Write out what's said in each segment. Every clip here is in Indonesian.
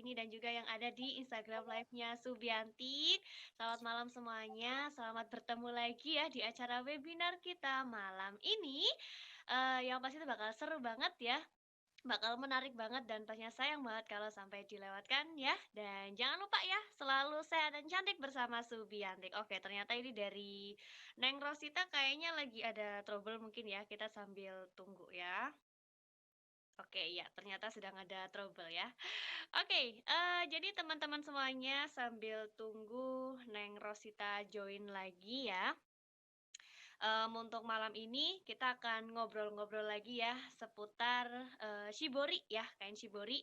ini dan juga yang ada di Instagram Live-nya Subianti. Selamat malam semuanya, selamat bertemu lagi ya di acara webinar kita malam ini. Yang pasti itu bakal seru banget ya, bakal menarik banget dan pastinya sayang banget kalau sampai dilewatkan ya. Dan jangan lupa ya, selalu sehat dan cantik bersama Subianti. Oke, ternyata ini dari Neng Rosita kayaknya lagi ada trouble mungkin ya. Kita sambil tunggu ya. Oke, ya, ternyata sedang ada trouble ya. Oke, jadi teman-teman semuanya sambil tunggu Neng Rosita join lagi ya. Untuk malam ini kita akan ngobrol-ngobrol lagi ya seputar, shibori ya, kain shibori.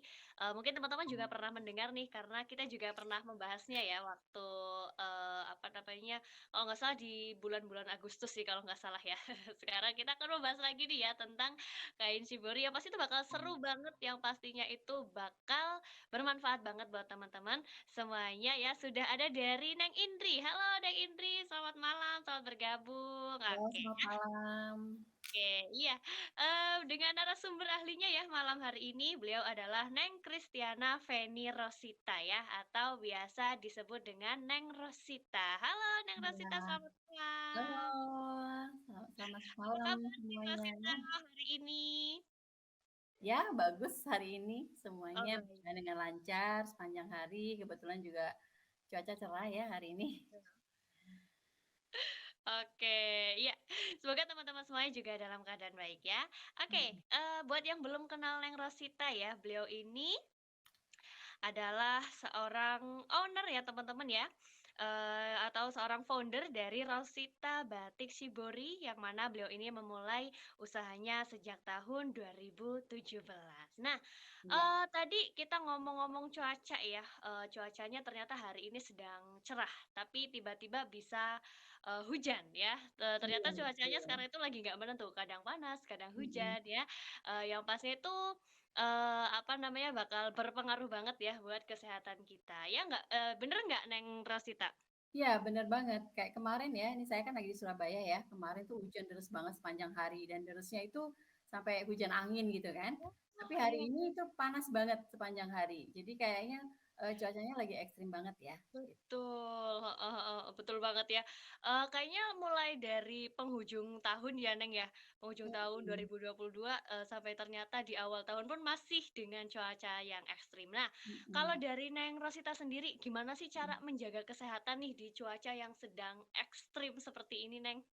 Mungkin teman-teman juga pernah mendengar nih karena kita juga pernah membahasnya ya waktu, apa namanya, kalau nggak salah di bulan-bulan Agustus sih kalau nggak salah ya. Sekarang kita akan membahas lagi nih ya tentang kain shibori yang pasti itu bakal seru banget, yang pastinya itu bakal bermanfaat banget buat teman-teman semuanya ya. Sudah ada dari Neng Indri. Halo Neng Indri, selamat malam, selamat bergabung. Halo, Oke, selamat malam. oke, iya. Dengan narasumber ahlinya ya malam hari ini, beliau adalah Neng Kristiana Feni Rosita ya, atau biasa disebut dengan Neng Rosita. Halo Neng Rosita, Ya, selamat malam. halo, selamat Apa malam kabar Neng semuanya. Rosita hari ini? Ya, bagus hari ini Oh, semuanya baik. berjalan dengan lancar sepanjang hari. Kebetulan juga cuaca cerah ya hari ini. Oke, ya. Semoga teman-teman semuanya juga dalam keadaan baik ya. Oke, buat yang belum kenal Neng Rosita ya, beliau ini adalah seorang owner ya teman-teman ya, atau seorang founder dari Rosita Batik Shibori yang mana beliau ini memulai usahanya sejak tahun 2017. Nah, Ya, tadi kita ngomong-ngomong cuaca ya, cuacanya ternyata hari ini sedang cerah, tapi tiba-tiba bisa, hujan ya, iya ternyata cuacanya betul. sekarang itu lagi nggak menentu, kadang panas, kadang Mm-mm. hujan ya, yang pastinya itu apa namanya, bakal berpengaruh banget ya buat kesehatan kita, ya nggak? Bener nggak Neng Rosita? Iya, bener banget. Kayak kemarin ya, ini saya kan lagi di Surabaya ya. Kemarin tuh hujan deras banget sepanjang hari dan derasnya itu sampai hujan angin gitu kan. Oh, Tapi hari iya. ini itu panas banget sepanjang hari. Jadi kayaknya cuacanya lagi ekstrim banget ya. Betul, heeh heeh, betul banget ya. Kayaknya mulai dari penghujung tahun ya, Neng, ya? Penghujung tahun Mm-mm. 2022, sampai ternyata di awal tahun pun masih dengan cuaca yang ekstrim. Nah, kalau Mm-mm. dari Neng Rosita sendiri, gimana sih cara menjaga kesehatan nih di cuaca yang sedang ekstrim seperti ini, Neng?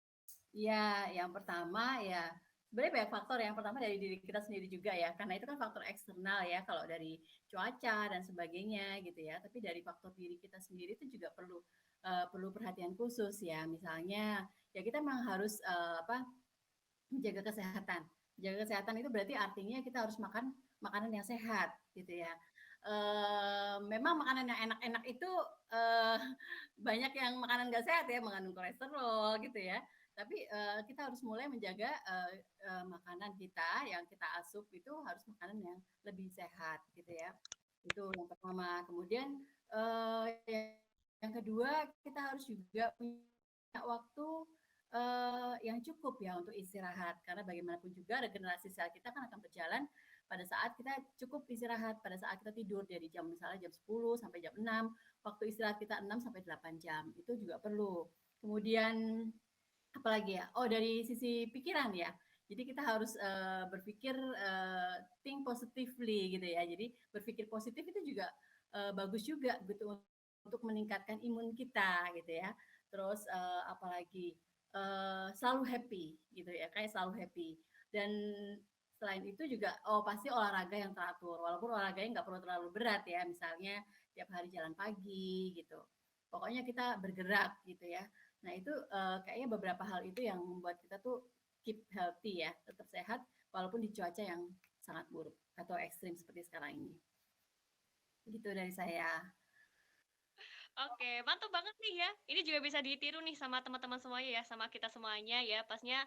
Ya, yang pertama ya sebenarnya banyak faktor. Yang pertama dari diri kita sendiri juga ya, karena itu kan faktor eksternal ya, kalau dari cuaca dan sebagainya gitu ya. Tapi dari faktor diri kita sendiri itu juga perlu perhatian khusus ya. Misalnya ya kita memang harus menjaga kesehatan. Menjaga kesehatan itu berarti artinya kita harus makan makanan yang sehat gitu ya. Memang makanan yang enak-enak itu eh, banyak yang makanan gak sehat ya, mengandung kolesterol gitu ya. Tapi kita harus mulai menjaga makanan kita yang kita asup itu harus makanan yang lebih sehat gitu ya. Itu yang pertama. Kemudian uh, yang kedua kita harus juga punya waktu yang cukup ya untuk istirahat, karena bagaimanapun juga regenerasi sel kita kan akan berjalan pada saat kita cukup istirahat, pada saat kita tidur dari jam misalnya jam 10 sampai jam 6, waktu istirahat kita 6 sampai 8 jam itu juga perlu. Kemudian apalagi ya, oh dari sisi pikiran ya, jadi kita harus berpikir think positively gitu ya, jadi berpikir positif itu juga bagus juga gitu untuk meningkatkan imun kita gitu ya. Terus apalagi selalu happy gitu ya, kayak selalu happy. Dan selain itu juga oh pasti olahraga yang teratur, walaupun olahraganya nggak perlu terlalu berat ya, misalnya tiap hari jalan pagi gitu, pokoknya kita bergerak gitu ya. Nah itu kayaknya beberapa hal itu yang membuat kita tuh keep healthy ya, tetap sehat walaupun di cuaca yang sangat buruk atau ekstrim seperti sekarang ini. Gitu dari saya. Oke, mantap banget nih ya. Ini juga bisa ditiru nih sama teman-teman semuanya ya, sama kita semuanya ya. Pastinya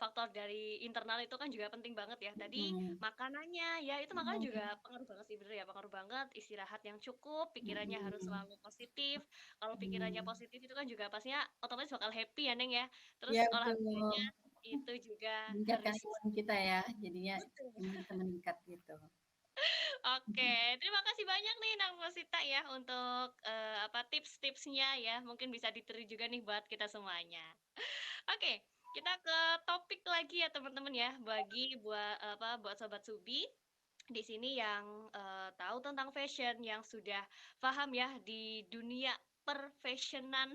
faktor dari internal itu kan juga penting banget ya. Tadi Mm, makanannya ya, itu makanan juga mm, pengaruh banget sih bener ya, pengaruh banget. Istirahat yang cukup, pikirannya harus mm, selalu positif. Kalau pikirannya mm. positif itu kan juga pastinya otomatis bakal happy ya, Neng ya. Ya Terus olahraganya betul, itu juga meningkatkan harus imun kita ya, jadinya betul. imun kita meningkat gitu. Oke, terima kasih banyak nih Nang Rosita ya untuk apa tips-tipsnya ya. Mungkin bisa ditiru juga nih buat kita semuanya. Oke, kita ke topik lagi ya teman-teman ya. Buat sobat Subi di sini yang tahu tentang fashion, yang sudah paham ya di dunia perfashionan,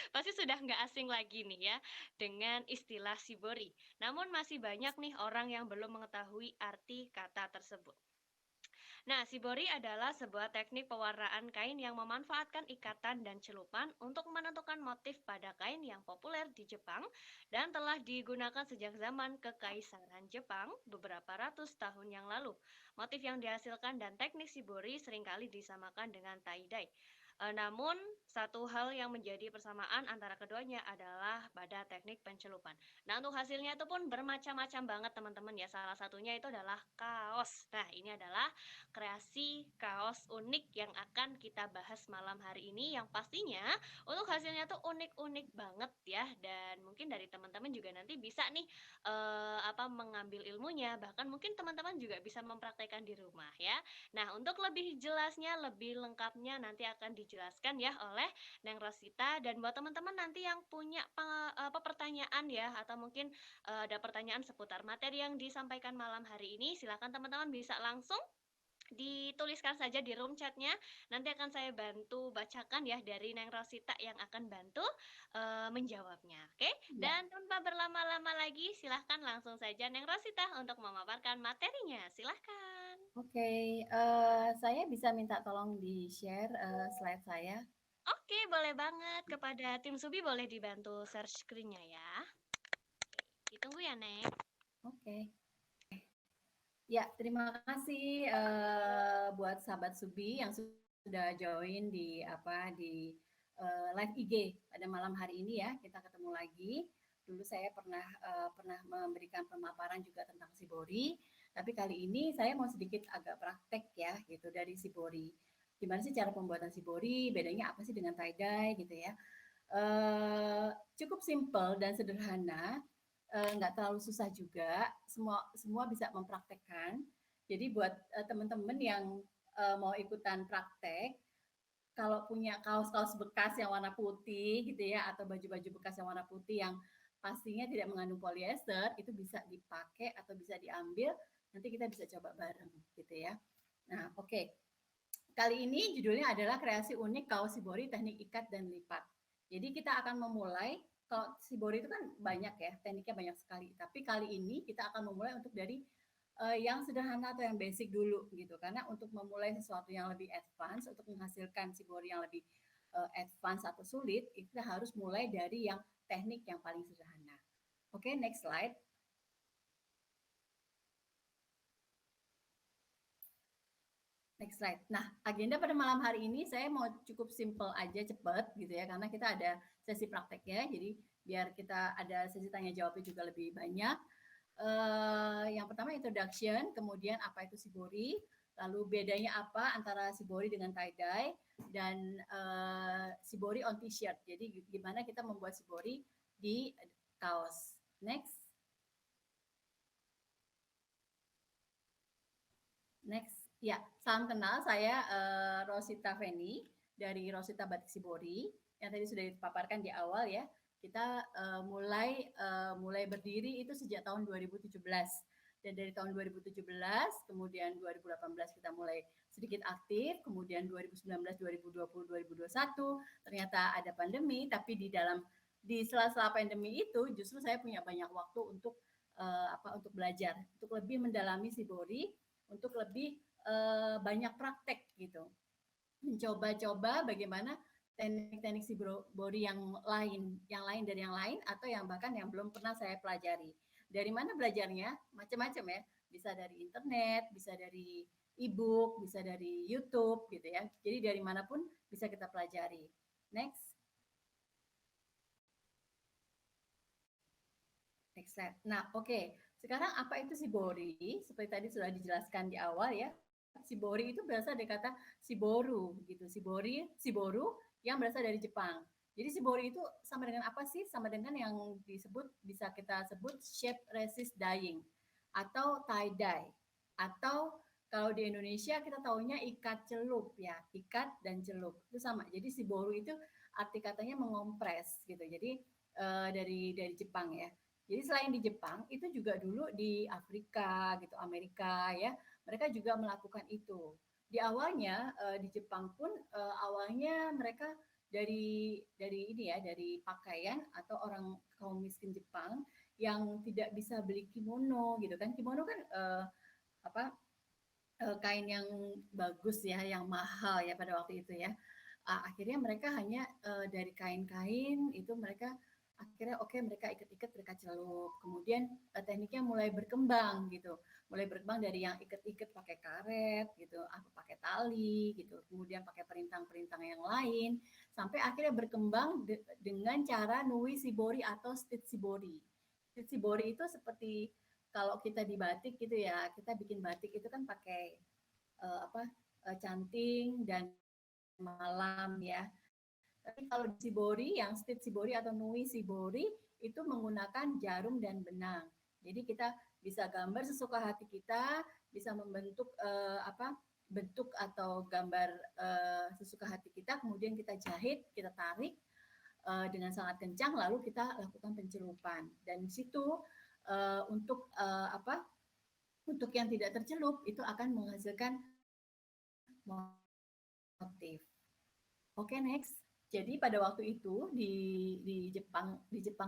pasti sudah nggak asing lagi nih ya dengan istilah shibori. Namun masih banyak nih orang yang belum mengetahui arti kata tersebut. Nah, shibori adalah sebuah teknik pewarnaan kain yang memanfaatkan ikatan dan celupan untuk menentukan motif pada kain yang populer di Jepang dan telah digunakan sejak zaman Kekaisaran Jepang beberapa ratus tahun yang lalu. Motif yang dihasilkan dan teknik shibori seringkali disamakan dengan tie-dye. Namun, satu hal yang menjadi persamaan antara keduanya adalah pada teknik pencelupan. Nah, untuk hasilnya itu pun bermacam-macam banget teman-teman ya. Salah satunya itu adalah kaos. Nah, ini adalah kreasi kaos unik yang akan kita bahas malam hari ini, yang pastinya untuk hasilnya tuh unik-unik banget ya, dan mungkin dari teman-teman juga nanti bisa nih mengambil ilmunya, bahkan mungkin teman-teman juga bisa mempraktekkan di rumah ya. Nah, untuk lebih jelasnya, lebih lengkapnya nanti akan dijelaskan ya oleh Neng Rosita, dan buat teman-teman nanti yang punya pertanyaan ya, atau mungkin ada pertanyaan seputar materi yang disampaikan malam hari ini, silakan teman-teman bisa langsung dituliskan saja di room chatnya. Nanti akan saya bantu bacakan ya dari Neng Rosita yang akan bantu menjawabnya. Oke? Ya, Dan tanpa berlama-lama lagi, silahkan langsung saja Neng Rosita untuk memaparkan materinya. Silahkan. oke. Saya bisa minta tolong di-share slide saya. Oke, boleh banget. Kepada tim Subi boleh dibantu share screen-nya ya. Ditunggu ya, Neng. Oke. Ya, terima kasih buat sahabat Subi yang sudah join di live IG pada malam hari ini ya. Kita ketemu lagi. Dulu saya pernah memberikan pemaparan juga tentang Shibori, tapi kali ini saya mau sedikit agak praktek ya gitu dari Shibori. Gimana sih cara pembuatan Shibori? Bedanya apa sih dengan tie-dye gitu ya? Cukup simple dan sederhana, nggak terlalu susah juga, semua bisa mempraktekkan. Jadi buat teman-teman yang mau ikutan praktek, kalau punya kaos-kaos bekas yang warna putih gitu ya, atau baju-baju bekas yang warna putih yang pastinya tidak mengandung polyester, itu bisa dipakai atau bisa diambil. Nanti kita bisa coba bareng gitu ya. Nah, oke. Kali ini judulnya adalah kreasi unik kaos Shibori teknik ikat dan lipat. Jadi kita akan memulai, kalau Shibori itu kan banyak ya, tekniknya banyak sekali. Tapi kali ini kita akan memulai untuk dari yang sederhana atau yang basic dulu gitu. Karena untuk memulai sesuatu yang lebih advance, untuk menghasilkan Shibori yang lebih advance atau sulit, kita harus mulai dari yang teknik yang paling sederhana. Oke, next slide. Next slide. Nah, agenda pada malam hari ini saya mau cukup simple aja, cepet gitu ya, karena kita ada sesi prakteknya, jadi biar kita ada sesi tanya jawabnya juga lebih banyak. Yang pertama introduction, kemudian apa itu Shibori, lalu bedanya apa antara Shibori dengan tie-dye, dan Shibori on t-shirt. Jadi gimana kita membuat Shibori di kaos. Next. Next. Ya, salam kenal. Saya Rosita Feni dari Rosita Batik Shibori yang tadi sudah dipaparkan di awal ya. Kita mulai berdiri itu sejak tahun 2017. Dan dari tahun 2017, kemudian 2018 kita mulai sedikit aktif, kemudian 2019, 2020, 2021 ternyata ada pandemi, tapi di sela-sela pandemi itu justru saya punya banyak waktu untuk untuk belajar, untuk lebih mendalami Shibori, untuk lebih banyak praktek gitu, mencoba-coba bagaimana teknik-teknik Shibori yang lain dari yang lain, atau yang bahkan yang belum pernah saya pelajari. Dari mana belajarnya? Macam-macam ya, bisa dari internet, bisa dari e-book, bisa dari YouTube gitu ya. Jadi dari manapun bisa kita pelajari. Next. Next slide. Nah, oke. Sekarang apa itu Shibori? Seperti tadi sudah dijelaskan di awal ya. Shibori itu berasal dari kata Shiboru gitu. Shiboru yang berasal dari Jepang. Jadi Shibori itu sama dengan apa sih? Sama dengan yang bisa kita sebut shape resist dyeing atau tie dye, atau Kalau di Indonesia kita taunya ikat celup ya, ikat dan celup itu sama. Jadi siboru itu arti katanya mengompres gitu. Jadi dari Jepang ya. Jadi selain di Jepang itu juga dulu di Afrika gitu, Amerika ya, mereka juga melakukan itu. Di awalnya di Jepang pun awalnya mereka dari ini ya, dari pakaian atau orang kaum miskin Jepang yang tidak bisa beli kimono gitu kan. Kimono kan apa kain yang bagus ya, yang mahal ya pada waktu itu ya. Akhirnya mereka hanya dari kain-kain itu mereka akhirnya oke mereka ikat-ikat mereka celup. Kemudian tekniknya mulai berkembang gitu. Mulai berkembang dari yang ikat-ikat pakai karet gitu, apa pakai tali gitu. Kemudian pakai perintang-perintang yang lain sampai akhirnya berkembang dengan cara nui shibori atau stitch shibori. Stitch shibori itu seperti kalau kita di batik gitu ya, kita bikin batik itu kan pakai apa canting dan malam ya. Tapi kalau di Shibori, yang stitch Shibori atau Nui Shibori itu menggunakan jarum dan benang. Jadi kita bisa gambar sesuka hati kita, bisa membentuk apa bentuk atau gambar sesuka hati kita, kemudian kita jahit, kita tarik dengan sangat kencang, lalu kita lakukan pencelupan. Dan di situ untuk apa? Untuk yang tidak tercelup itu akan menghasilkan motif. Oke, next. Jadi pada waktu itu di Jepang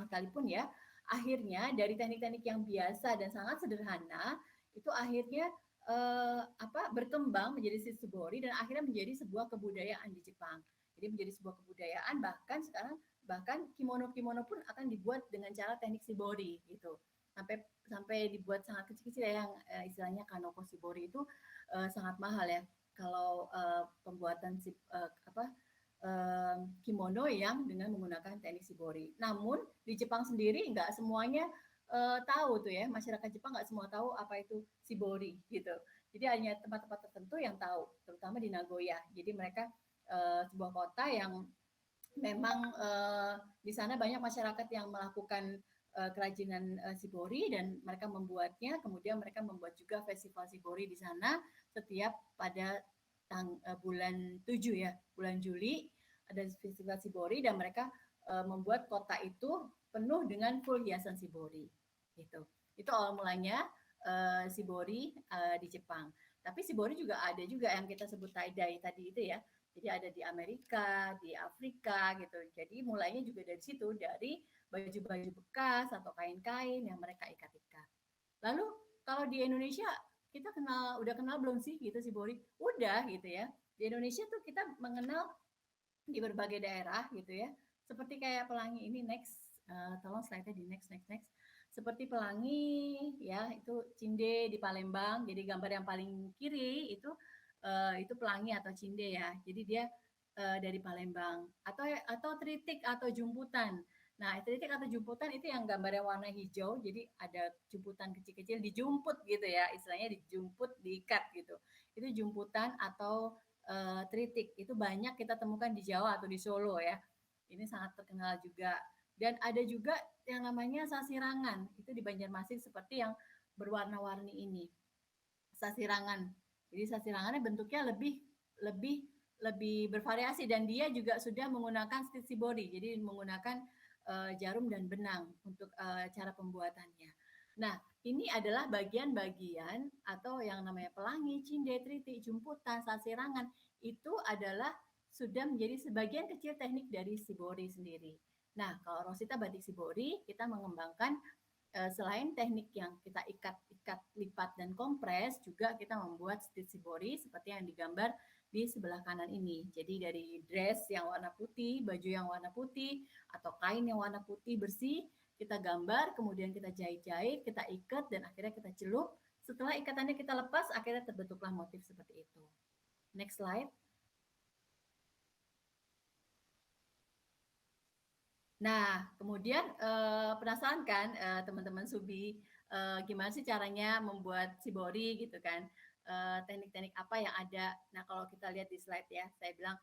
sekalipun ya, akhirnya dari teknik-teknik yang biasa dan sangat sederhana itu akhirnya berkembang menjadi shibori dan akhirnya menjadi sebuah kebudayaan di Jepang. Jadi menjadi sebuah kebudayaan bahkan sekarang bahkan kimono-kimono pun akan dibuat dengan cara teknik shibori gitu. Sampai sampai dibuat sangat kecil-kecil ya yang istilahnya kanoko shibori itu sangat mahal ya. Kalau pembuatan kimono yang dengan menggunakan teknik shibori. Namun di Jepang sendiri nggak semuanya tahu tuh ya, masyarakat Jepang nggak semua tahu apa itu shibori gitu. Jadi hanya tempat-tempat tertentu yang tahu, terutama di Nagoya. Jadi mereka sebuah kota yang memang di sana banyak masyarakat yang melakukan kerajinan shibori dan mereka membuatnya, kemudian mereka membuat juga festival shibori di sana setiap pada bulan 7 ya, bulan Juli ada festival shibori dan mereka membuat kota itu penuh dengan full hiasan shibori gitu. Itu awal mulanya shibori di Jepang. Tapi shibori juga ada juga yang kita sebut tie-dye tadi itu ya. Jadi ada di Amerika, di Afrika gitu. Jadi mulainya juga dari situ, dari baju-baju bekas atau kain-kain yang mereka ikat-ikat. Lalu kalau di Indonesia kita udah kenal belum sih gitu shibori? Udah gitu ya. Di Indonesia tuh kita mengenal di berbagai daerah gitu ya. Seperti kayak pelangi ini next, tolong slide-nya di next. Seperti pelangi ya, itu cinde di Palembang. Jadi gambar yang paling kiri itu pelangi atau cinde ya. Jadi dia dari Palembang atau tritik atau jumputan. Nah, tritik atau jumputan itu yang gambarnya warna hijau, jadi ada jumputan kecil-kecil dijumput gitu ya, istilahnya dijumput, diikat gitu. Itu jumputan atau tritik. Itu banyak kita temukan di Jawa atau di Solo ya. Ini sangat terkenal juga. Dan ada juga yang namanya sasirangan. Itu di Banjarmasin seperti yang berwarna-warni ini. Sasirangan. Jadi sasirangannya bentuknya lebih lebih lebih bervariasi dan dia juga sudah menggunakan stitch shibori. Jadi menggunakan jarum dan benang untuk cara pembuatannya. Nah, ini adalah bagian-bagian atau yang namanya pelangi, cinde, tritik, jumputan, sasirangan itu adalah sudah menjadi sebagian kecil teknik dari shibori sendiri. Nah, kalau Rosita Batik Shibori, kita mengembangkan selain teknik yang kita ikat, lipat, dan kompres, juga kita membuat stitch shibori seperti yang digambar di sebelah kanan ini. Jadi dari dress yang warna putih, baju yang warna putih, atau kain yang warna putih bersih, kita gambar, kemudian kita jahit-jahit, kita ikat, dan akhirnya kita celup. Setelah ikatannya kita lepas, akhirnya terbentuklah motif seperti itu. Next slide. Nah, kemudian penasaran kan teman-teman Subi, gimana sih caranya membuat shibori gitu kan? Teknik-teknik apa yang ada? Nah, kalau kita lihat di slide ya, saya bilang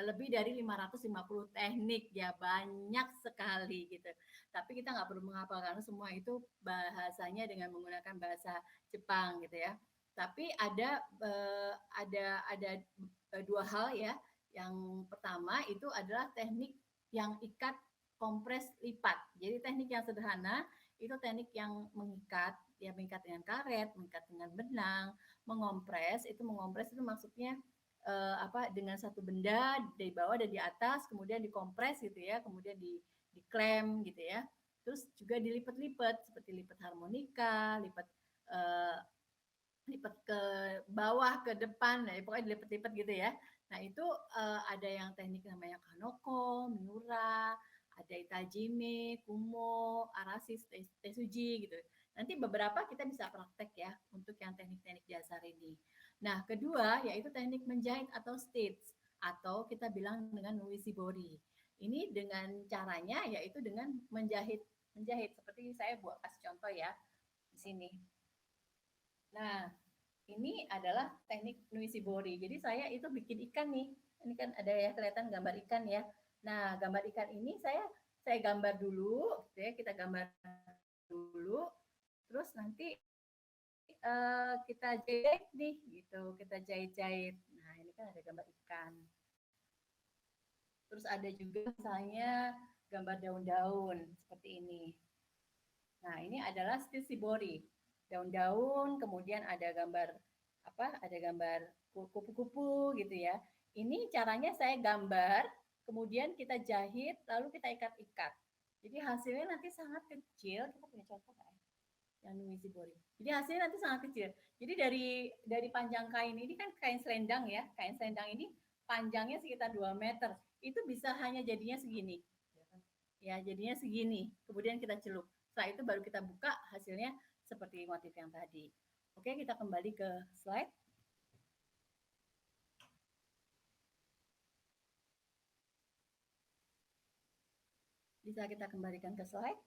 lebih dari 550 teknik ya, banyak sekali gitu. Tapi kita nggak perlu menghafal karena semua itu bahasanya dengan menggunakan bahasa Jepang gitu ya. Tapi ada dua hal ya. Yang pertama itu adalah teknik yang ikat kompres lipat. Jadi teknik yang sederhana itu teknik yang mengikat, ya mengikat dengan karet, mengikat dengan benang, mengompres itu maksudnya dengan satu benda dari bawah dan di atas, kemudian dikompres gitu ya, kemudian diklem gitu ya. Terus juga dilipat-lipat seperti lipat harmonika, eh, lipat ke bawah, ke depan, nah, pokoknya dilipat-lipat gitu ya. Nah itu ada yang teknik namanya kanoko, miura, ada itajime, kumo, arashi, tesuji gitu. Nanti beberapa kita bisa praktek ya untuk yang teknik-teknik dasar ini. Nah kedua yaitu teknik menjahit atau stitch atau kita bilang dengan nuishibori. Ini dengan caranya yaitu dengan menjahit seperti saya buat kasih contoh ya di sini. Nah, ini adalah teknik nuishibori. Jadi saya itu bikin ikan nih. Ini kan ada ya kelihatan gambar ikan ya. Nah, gambar ikan ini saya gambar dulu, gitu ya. Kita gambar dulu. Terus nanti kita jahit nih, gitu. Kita jahit-jahit. Nah, ini kan ada gambar ikan. Terus ada juga misalnya gambar daun-daun seperti ini. Nah, ini adalah shibori. Daun-daun, kemudian ada gambar Ada gambar kupu-kupu gitu ya. Ini caranya saya gambar, kemudian kita jahit, lalu kita ikat-ikat. Jadi hasilnya nanti sangat kecil. Kita punya contoh kan? Yang nuishibori. Jadi hasilnya nanti sangat kecil. Jadi dari panjang kain ini kan kain selendang ya. Kain selendang ini panjangnya sekitar 2 meter. Itu bisa hanya jadinya segini. Ya, jadinya segini. Kemudian kita celup. Setelah itu baru kita buka, hasilnya seperti motif yang tadi. Oke, kita kembali ke slide. Bisa kita kembalikan ke slide.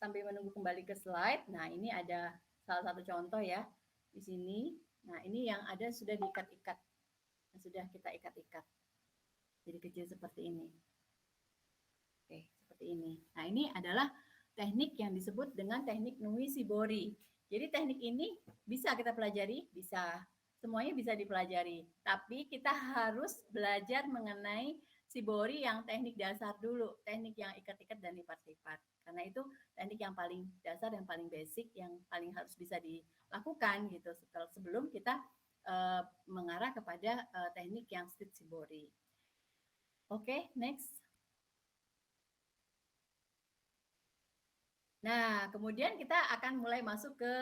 Sambil menunggu kembali ke slide. Nah, ini ada salah satu contoh ya di sini. Nah, ini yang ada sudah diikat-ikat. Sudah kita ikat-ikat. Jadi kecil seperti ini. Oke, seperti ini. Nah, ini adalah teknik yang disebut dengan teknik nuishibori. Jadi teknik ini bisa kita pelajari, bisa. Semuanya bisa dipelajari. Tapi kita harus belajar mengenai shibori yang teknik dasar dulu, teknik yang ikat-ikat dan lipat-lipat. Karena itu teknik yang paling dasar, yang paling basic, yang paling harus bisa dilakukan gitu sebelum kita mengarah kepada teknik yang stitch shibori. Oke, next. Nah, kemudian kita akan mulai masuk ke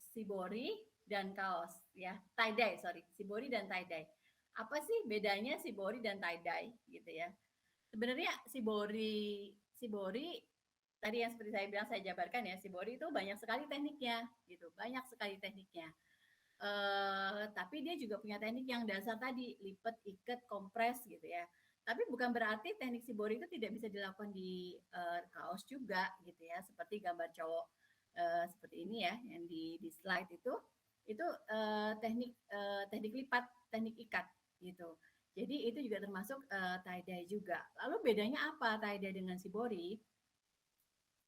shibori dan kaos ya, tie-dye, shibori dan tie-dye. Apa sih bedanya shibori dan tie-dye gitu ya? Sebenarnya shibori tadi yang seperti saya bilang, saya jabarkan ya, shibori itu banyak sekali tekniknya gitu, banyak sekali tekniknya. Tapi dia juga punya teknik yang dasar tadi, lipat, ikat, kompres gitu ya. Tapi bukan berarti teknik shibori itu tidak bisa dilakukan di kaos juga gitu ya, seperti gambar cowok seperti ini ya, yang di slide itu teknik lipat, teknik ikat gitu. Jadi itu juga termasuk tie-dye juga. Lalu bedanya apa tie-dye dengan shibori?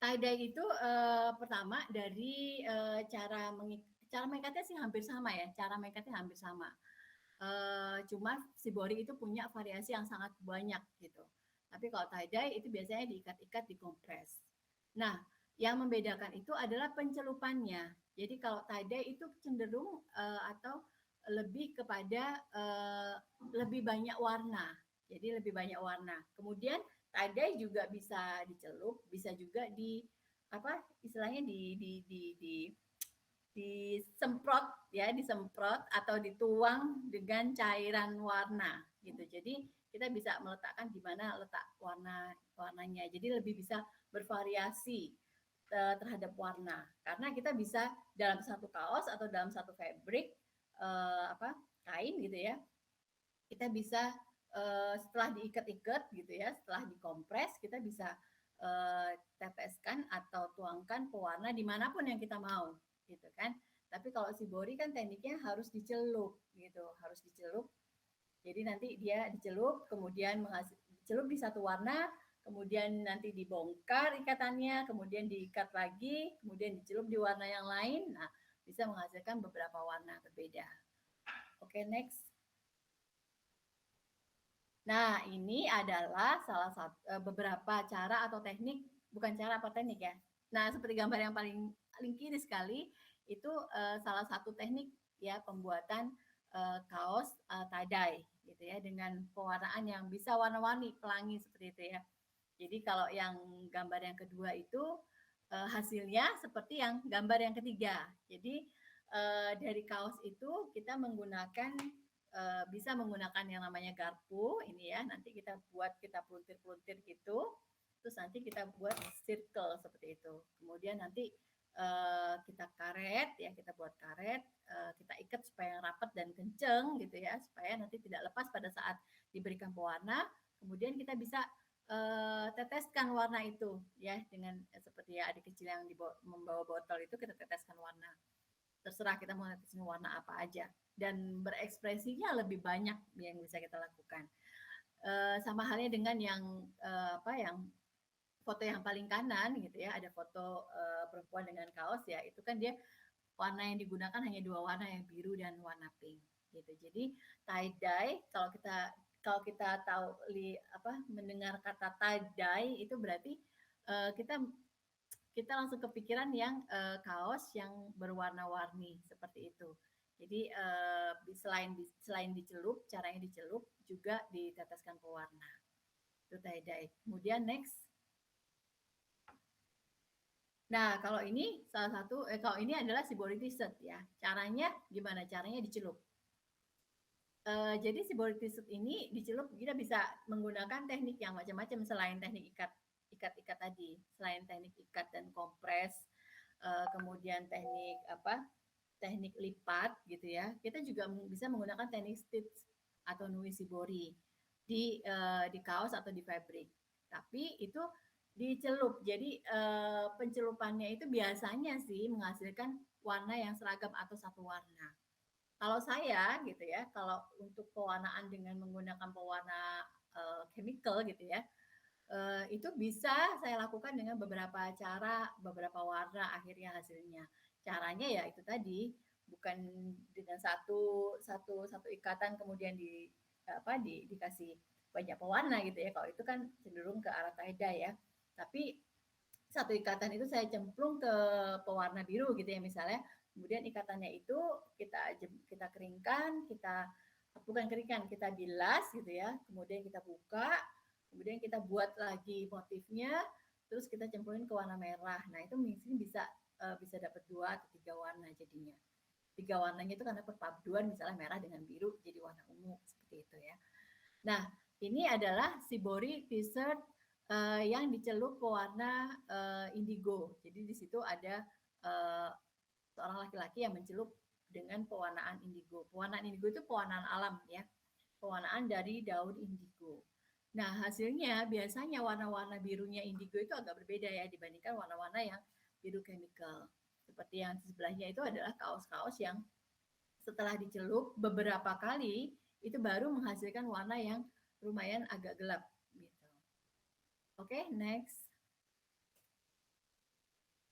Tie-dye itu pertama dari cara mengikatnya sih hampir sama ya, cara mengikatnya hampir sama. Cuma shibori itu punya variasi yang sangat banyak gitu. Tapi kalau tie-dye itu biasanya diikat-ikat, dikompres. Nah, yang membedakan itu adalah pencelupannya. Jadi kalau tie-dye itu cenderung atau lebih kepada lebih banyak warna. Jadi lebih banyak warna. Kemudian tie-dye juga bisa dicelup, bisa juga istilahnya disemprot ya, disemprot atau dituang dengan cairan warna gitu. Jadi kita bisa meletakkan di mana letak warnanya. Jadi lebih bisa bervariasi terhadap warna. Karena kita bisa dalam satu kaos atau dalam satu fabric kain gitu ya. Kita bisa setelah diikat-ikat gitu ya, setelah dikompres kita bisa teteskan atau tuangkan pewarna dimanapun yang kita mau gitu kan. Tapi kalau shibori kan tekniknya harus dicelup gitu, harus dicelup. Jadi nanti dia dicelup, kemudian dicelup di satu warna, kemudian nanti dibongkar ikatannya, kemudian diikat lagi, kemudian dicelup di warna yang lain. Nah, bisa menghasilkan beberapa warna berbeda. Oke, next. Nah, ini adalah salah satu beberapa cara atau teknik, bukan cara apa teknik ya. Nah, seperti gambar yang paling kiri sekali, itu salah satu teknik ya pembuatan kaos tie-dye gitu ya, dengan pewarnaan yang bisa warna-warni, pelangi seperti itu ya. Jadi kalau yang gambar yang kedua itu hasilnya seperti yang gambar yang ketiga. Jadi dari kaos itu kita menggunakan bisa menggunakan yang namanya garpu ini ya. Nanti kita buat, kita peluntir-peluntir gitu. Terus nanti kita buat circle seperti itu. Kemudian nanti kita karet ya, kita buat karet, kita ikat supaya rapat dan kenceng gitu ya, supaya nanti tidak lepas pada saat diberikan pewarna. Kemudian kita bisa teteskan warna itu ya, dengan seperti ya adik kecil yang membawa botol itu, kita teteskan warna. Terserah kita mau tetesin warna apa aja, dan berekspresinya lebih banyak yang bisa kita lakukan. Sama halnya dengan yang yang foto yang paling kanan gitu ya, ada foto perempuan dengan kaos ya, itu kan dia warna yang digunakan hanya dua warna, yang biru dan warna pink gitu. Jadi tie dye, kalau kita tahu mendengar kata tie dye itu berarti kita langsung kepikiran yang kaos yang berwarna-warni seperti itu. Jadi selain dicelup, caranya dicelup juga diteteskan pewarna. Itu tie dye. Kemudian next. Nah, kalau ini salah satu, kalau ini adalah shibori t-shirt ya. Caranya gimana? Caranya dicelup. Jadi shibori t-shirt ini dicelup, kita bisa menggunakan teknik yang macam-macam selain teknik ikat tadi. Selain teknik ikat dan kompres, kemudian teknik lipat gitu ya. Kita juga bisa menggunakan teknik stitch atau nui shibori di kaos atau di fabric. Tapi itu dicelup. Jadi pencelupannya itu biasanya sih menghasilkan warna yang seragam atau satu warna. Kalau saya gitu ya, kalau untuk pewarnaan dengan menggunakan pewarna chemical gitu ya, itu bisa saya lakukan dengan beberapa cara, beberapa warna akhirnya hasilnya. Caranya ya itu tadi, bukan dengan satu ikatan kemudian dikasih banyak pewarna gitu ya. Kalau itu kan cenderung ke arah tie-dye ya. Tapi satu ikatan itu saya cemplung ke pewarna biru gitu ya misalnya. Kemudian ikatannya itu kita keringkan, bukan keringkan, kita bilas gitu ya. Kemudian kita buka, kemudian kita buat lagi motifnya, terus kita cemplungin ke warna merah. Nah itu mungkin bisa dapat 2 atau 3 warna jadinya. 3 warnanya itu karena perpaduan misalnya merah dengan biru jadi warna ungu seperti itu ya. Nah ini adalah shibori t-shirt yang dicelup pewarna indigo. Jadi di situ ada seorang laki-laki yang mencelup dengan pewarnaan indigo. Pewarnaan indigo itu pewarnaan alam ya, pewarnaan dari daun indigo. Nah hasilnya biasanya warna-warna birunya indigo itu agak berbeda ya dibandingkan warna-warna yang biru chemical. Seperti yang di sebelahnya itu adalah kaos-kaos yang setelah dicelup beberapa kali itu baru menghasilkan warna yang lumayan agak gelap. Oke, next.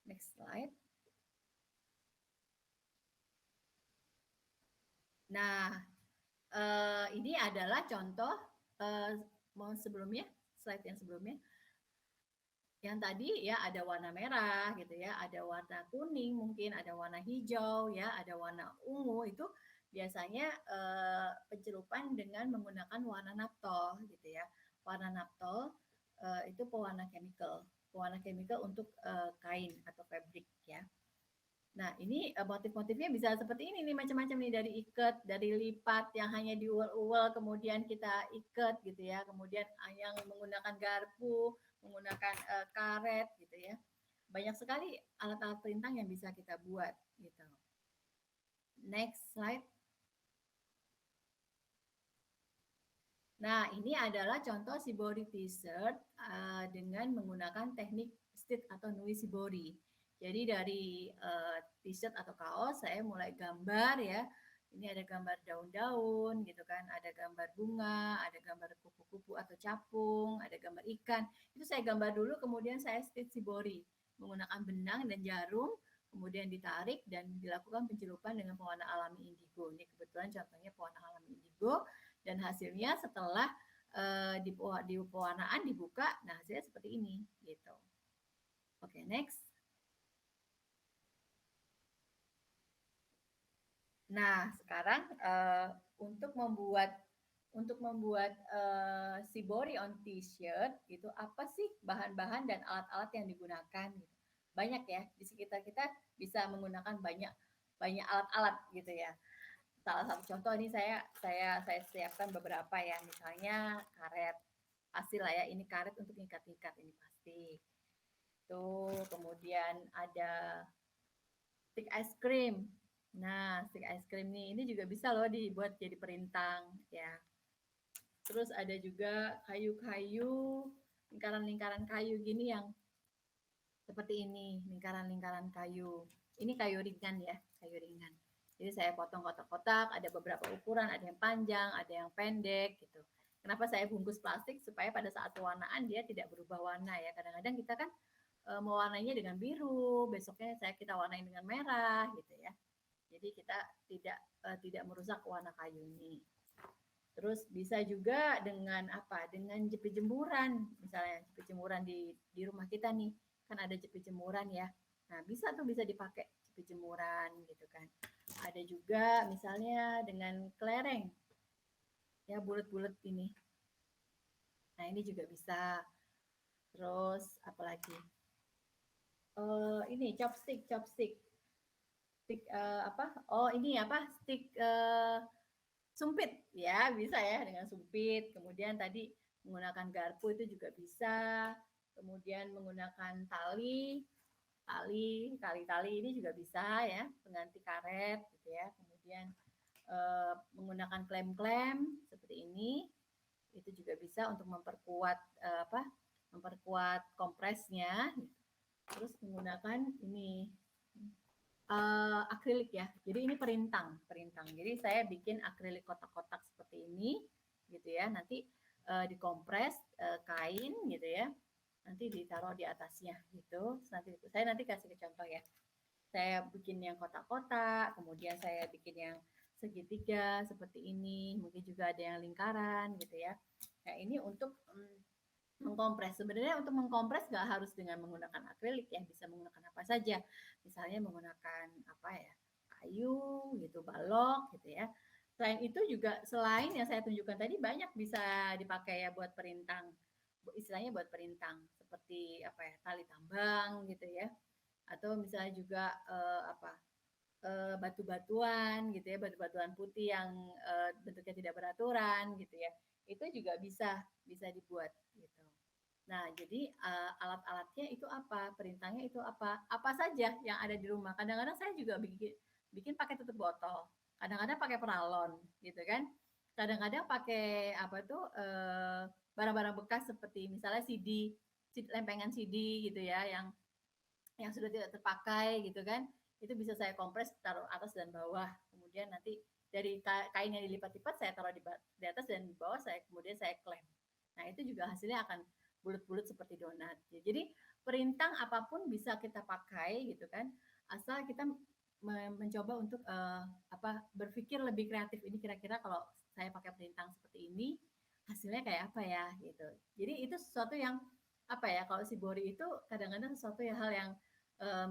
Next slide. Nah, ini adalah contoh sebelumnya, slide yang sebelumnya. Yang tadi ya ada warna merah gitu ya, ada warna kuning mungkin, ada warna hijau ya, ada warna ungu. Itu biasanya pencelupan dengan menggunakan warna naphtol gitu ya. Warna naphtol itu pewarna chemical untuk kain atau fabric ya. Nah ini motif-motifnya bisa seperti ini nih, macam-macam nih, dari ikat, dari lipat yang hanya diuel-uel kemudian kita ikat gitu ya, kemudian yang menggunakan garpu, menggunakan karet gitu ya. Banyak sekali alat-alat pelintang yang bisa kita buat gitu. Next slide. Nah, ini adalah contoh shibori t-shirt dengan menggunakan teknik stitch atau nui shibori. Jadi dari t-shirt atau kaos saya mulai gambar ya, Ini ada gambar daun-daun gitu kan, ada gambar bunga, ada gambar kupu-kupu atau capung, ada gambar ikan. Itu saya gambar dulu, kemudian saya stitch shibori menggunakan benang dan jarum, kemudian ditarik dan dilakukan pencelupan dengan pewarna alami indigo. Ini kebetulan contohnya pewarna alami indigo, dan hasilnya setelah di pewarnaan dibuka, nah hasilnya seperti ini gitu. Oke, next. Nah, sekarang untuk membuat shibori on t-shirt itu apa sih bahan-bahan dan alat-alat yang digunakan gitu. Banyak ya, di sekitar kita bisa menggunakan banyak banyak alat-alat gitu ya. Salah satu contoh ini saya siapkan beberapa ya, misalnya karet. Pasti lah ya, ini karet untuk ikat-ikat ini pasti. Tuh, kemudian ada stick ice cream. Nah, stick ice cream ini juga bisa loh dibuat jadi perintang ya. Terus ada juga kayu-kayu, lingkaran-lingkaran kayu gini yang seperti ini, lingkaran-lingkaran kayu. Ini kayu ringan ya, kayu ringan. Jadi saya potong kotak-kotak, ada beberapa ukuran, ada yang panjang, ada yang pendek gitu. Kenapa saya bungkus plastik? Supaya pada saat pewarnaan dia tidak berubah warna ya. Kadang-kadang kita kan mewarnainya dengan biru, besoknya kita warnai dengan merah gitu ya. Jadi kita tidak merusak warna kayu ini. Terus bisa juga dengan apa? Dengan jepit jemuran, misalnya jepit jemuran di rumah kita nih, kan ada jepit jemuran ya. Nah, bisa dipakai jepit jemuran gitu kan. Ada juga misalnya dengan kelereng, ya bulat-bulat ini. Nah, ini juga bisa. Terus apalagi? Ini chopstick, stick apa? Oh, ini apa? Stick sumpit ya, bisa ya dengan sumpit. Kemudian tadi menggunakan garpu itu juga bisa. Kemudian menggunakan tali ini juga bisa ya, pengganti karet gitu ya. Kemudian menggunakan klem-klem seperti ini, itu juga bisa untuk memperkuat memperkuat kompresnya. Terus menggunakan ini akrilik ya. Jadi ini perintang. Jadi saya bikin akrilik kotak-kotak seperti ini gitu ya. Nanti dikompres kain gitu ya. Nanti ditaruh di atasnya gitu. Saya nanti kasih contoh ya. Saya bikin yang kotak-kotak, kemudian saya bikin yang segitiga seperti ini, mungkin juga ada yang lingkaran gitu ya. Nah, ini untuk mengkompres. Sebenarnya untuk mengkompres nggak harus dengan menggunakan akrilik ya, bisa menggunakan apa saja. Misalnya menggunakan apa ya, kayu gitu, balok gitu ya. Selain itu juga, selain yang saya tunjukkan tadi, banyak bisa dipakai ya buat perintang. Istilahnya buat perintang seperti apa ya, tali tambang gitu ya. Atau misalnya juga batu-batuan gitu ya, batu-batuan putih yang bentuknya tidak beraturan gitu ya. Itu juga bisa dibuat gitu. Nah, jadi alat-alatnya itu apa? Perintahnya itu apa? Apa saja yang ada di rumah. Kadang-kadang saya juga bikin pakai tutup botol. Kadang-kadang pakai peralon, gitu kan. Kadang-kadang pakai apa tuh barang-barang bekas seperti misalnya CD, lempengan CD gitu ya, yang sudah tidak terpakai gitu kan. Itu bisa saya kompres taruh atas dan bawah. Kemudian nanti dari kain yang dilipat-lipat saya taruh di atas dan di bawah, kemudian saya klem. Nah, itu juga hasilnya akan bulat-bulat seperti donat. Ya, jadi perintang apapun bisa kita pakai gitu kan, asal kita mencoba untuk berpikir lebih kreatif. Ini kira-kira kalau saya pakai perintang seperti ini hasilnya kayak apa ya gitu. Jadi itu sesuatu yang apa ya, kalau shibori itu kadang-kadang sesuatu hal yang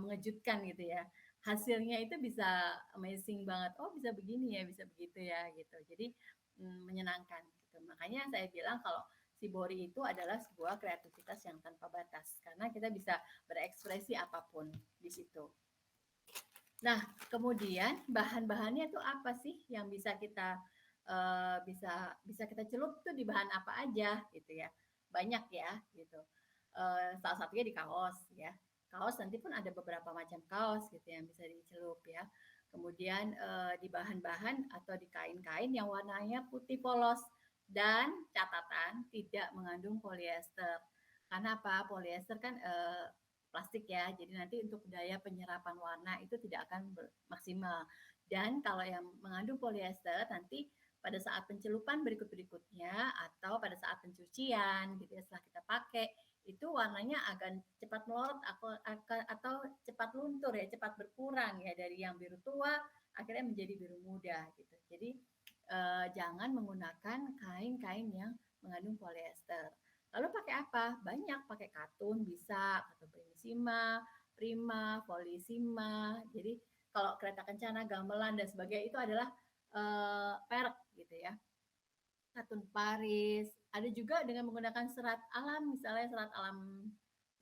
mengejutkan gitu ya. Hasilnya itu bisa amazing banget. Oh, bisa begini ya, bisa begitu ya gitu. Jadi menyenangkan gitu. Makanya saya bilang kalau shibori itu adalah sebuah kreativitas yang tanpa batas karena kita bisa berekspresi apapun di situ. Nah, kemudian bahan-bahannya itu apa sih yang bisa kita bisa kita celup tuh di bahan apa aja gitu ya. Banyak ya gitu. Salah satunya di kaos ya. Kaos nanti pun ada beberapa macam kaos gitu yang bisa dicelup ya. Kemudian di bahan-bahan atau di kain-kain yang warnanya putih polos dan catatan tidak mengandung polyester. Karena apa? Polyester kan plastik ya. Jadi nanti untuk daya penyerapan warna itu tidak akan maksimal. Dan kalau yang mengandung polyester nanti pada saat pencelupan berikut-berikutnya atau pada saat pencucian gitu ya, setelah kita pakai itu warnanya akan cepat melorot atau cepat luntur ya, cepat berkurang ya, dari yang biru tua akhirnya menjadi biru muda gitu. Jadi jangan menggunakan kain-kain yang mengandung polyester. Lalu pakai apa? Banyak, pakai katun bisa, katun primissima, prima, polisima. Jadi kalau kereta kencana, gamelan dan sebagainya itu adalah perek gitu ya. Katun Paris, ada juga dengan menggunakan serat alam, misalnya serat alam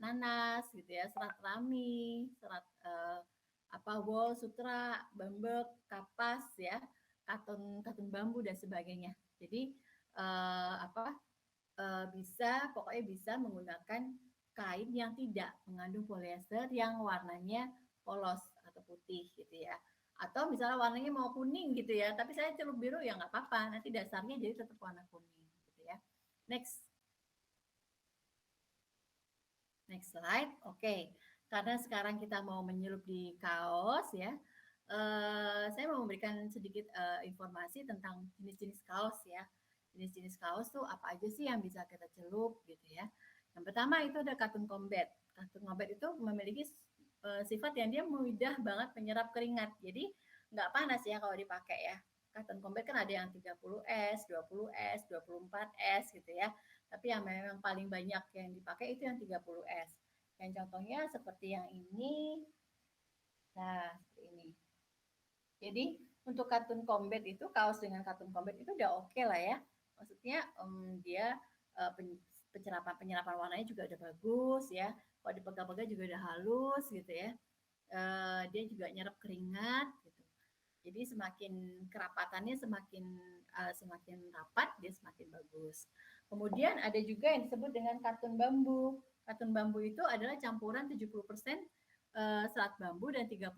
nanas gitu ya, serat rami, serat wol, sutra, bambek, kapas ya, katun katun bambu dan sebagainya. Jadi bisa pokoknya bisa menggunakan kain yang tidak mengandung polyester yang warnanya polos atau putih gitu ya. Atau misalnya warnanya mau kuning gitu ya, tapi saya celup biru ya nggak apa-apa, nanti dasarnya jadi tetap warna kuning gitu ya. Next. Next slide. Oke. Karena sekarang kita mau menyelup di kaos ya. Saya mau memberikan sedikit informasi tentang jenis-jenis kaos ya. Jenis-jenis kaos tuh apa aja sih yang bisa kita celup gitu ya. Yang pertama itu ada katun combat. Katun combat itu memiliki sifat yang dia mudah banget menyerap keringat. Jadi nggak panas ya kalau dipakai ya. Katun combat kan ada yang 30S, 20S, 24S gitu ya. Tapi yang memang paling banyak yang dipakai itu yang 30S. Yang contohnya seperti yang ini. Nah, seperti ini. Jadi untuk katun combat itu, kaos dengan katun combat itu udah oke lah ya. Maksudnya dia penyerapan warnanya juga udah bagus ya. Kalau dipegang-pegang juga udah halus gitu ya. Dia juga nyerap keringat gitu. Jadi semakin kerapatannya semakin rapat, dia semakin bagus. Kemudian ada juga yang disebut dengan katun bambu. Katun bambu itu adalah campuran 70% serat bambu dan 30%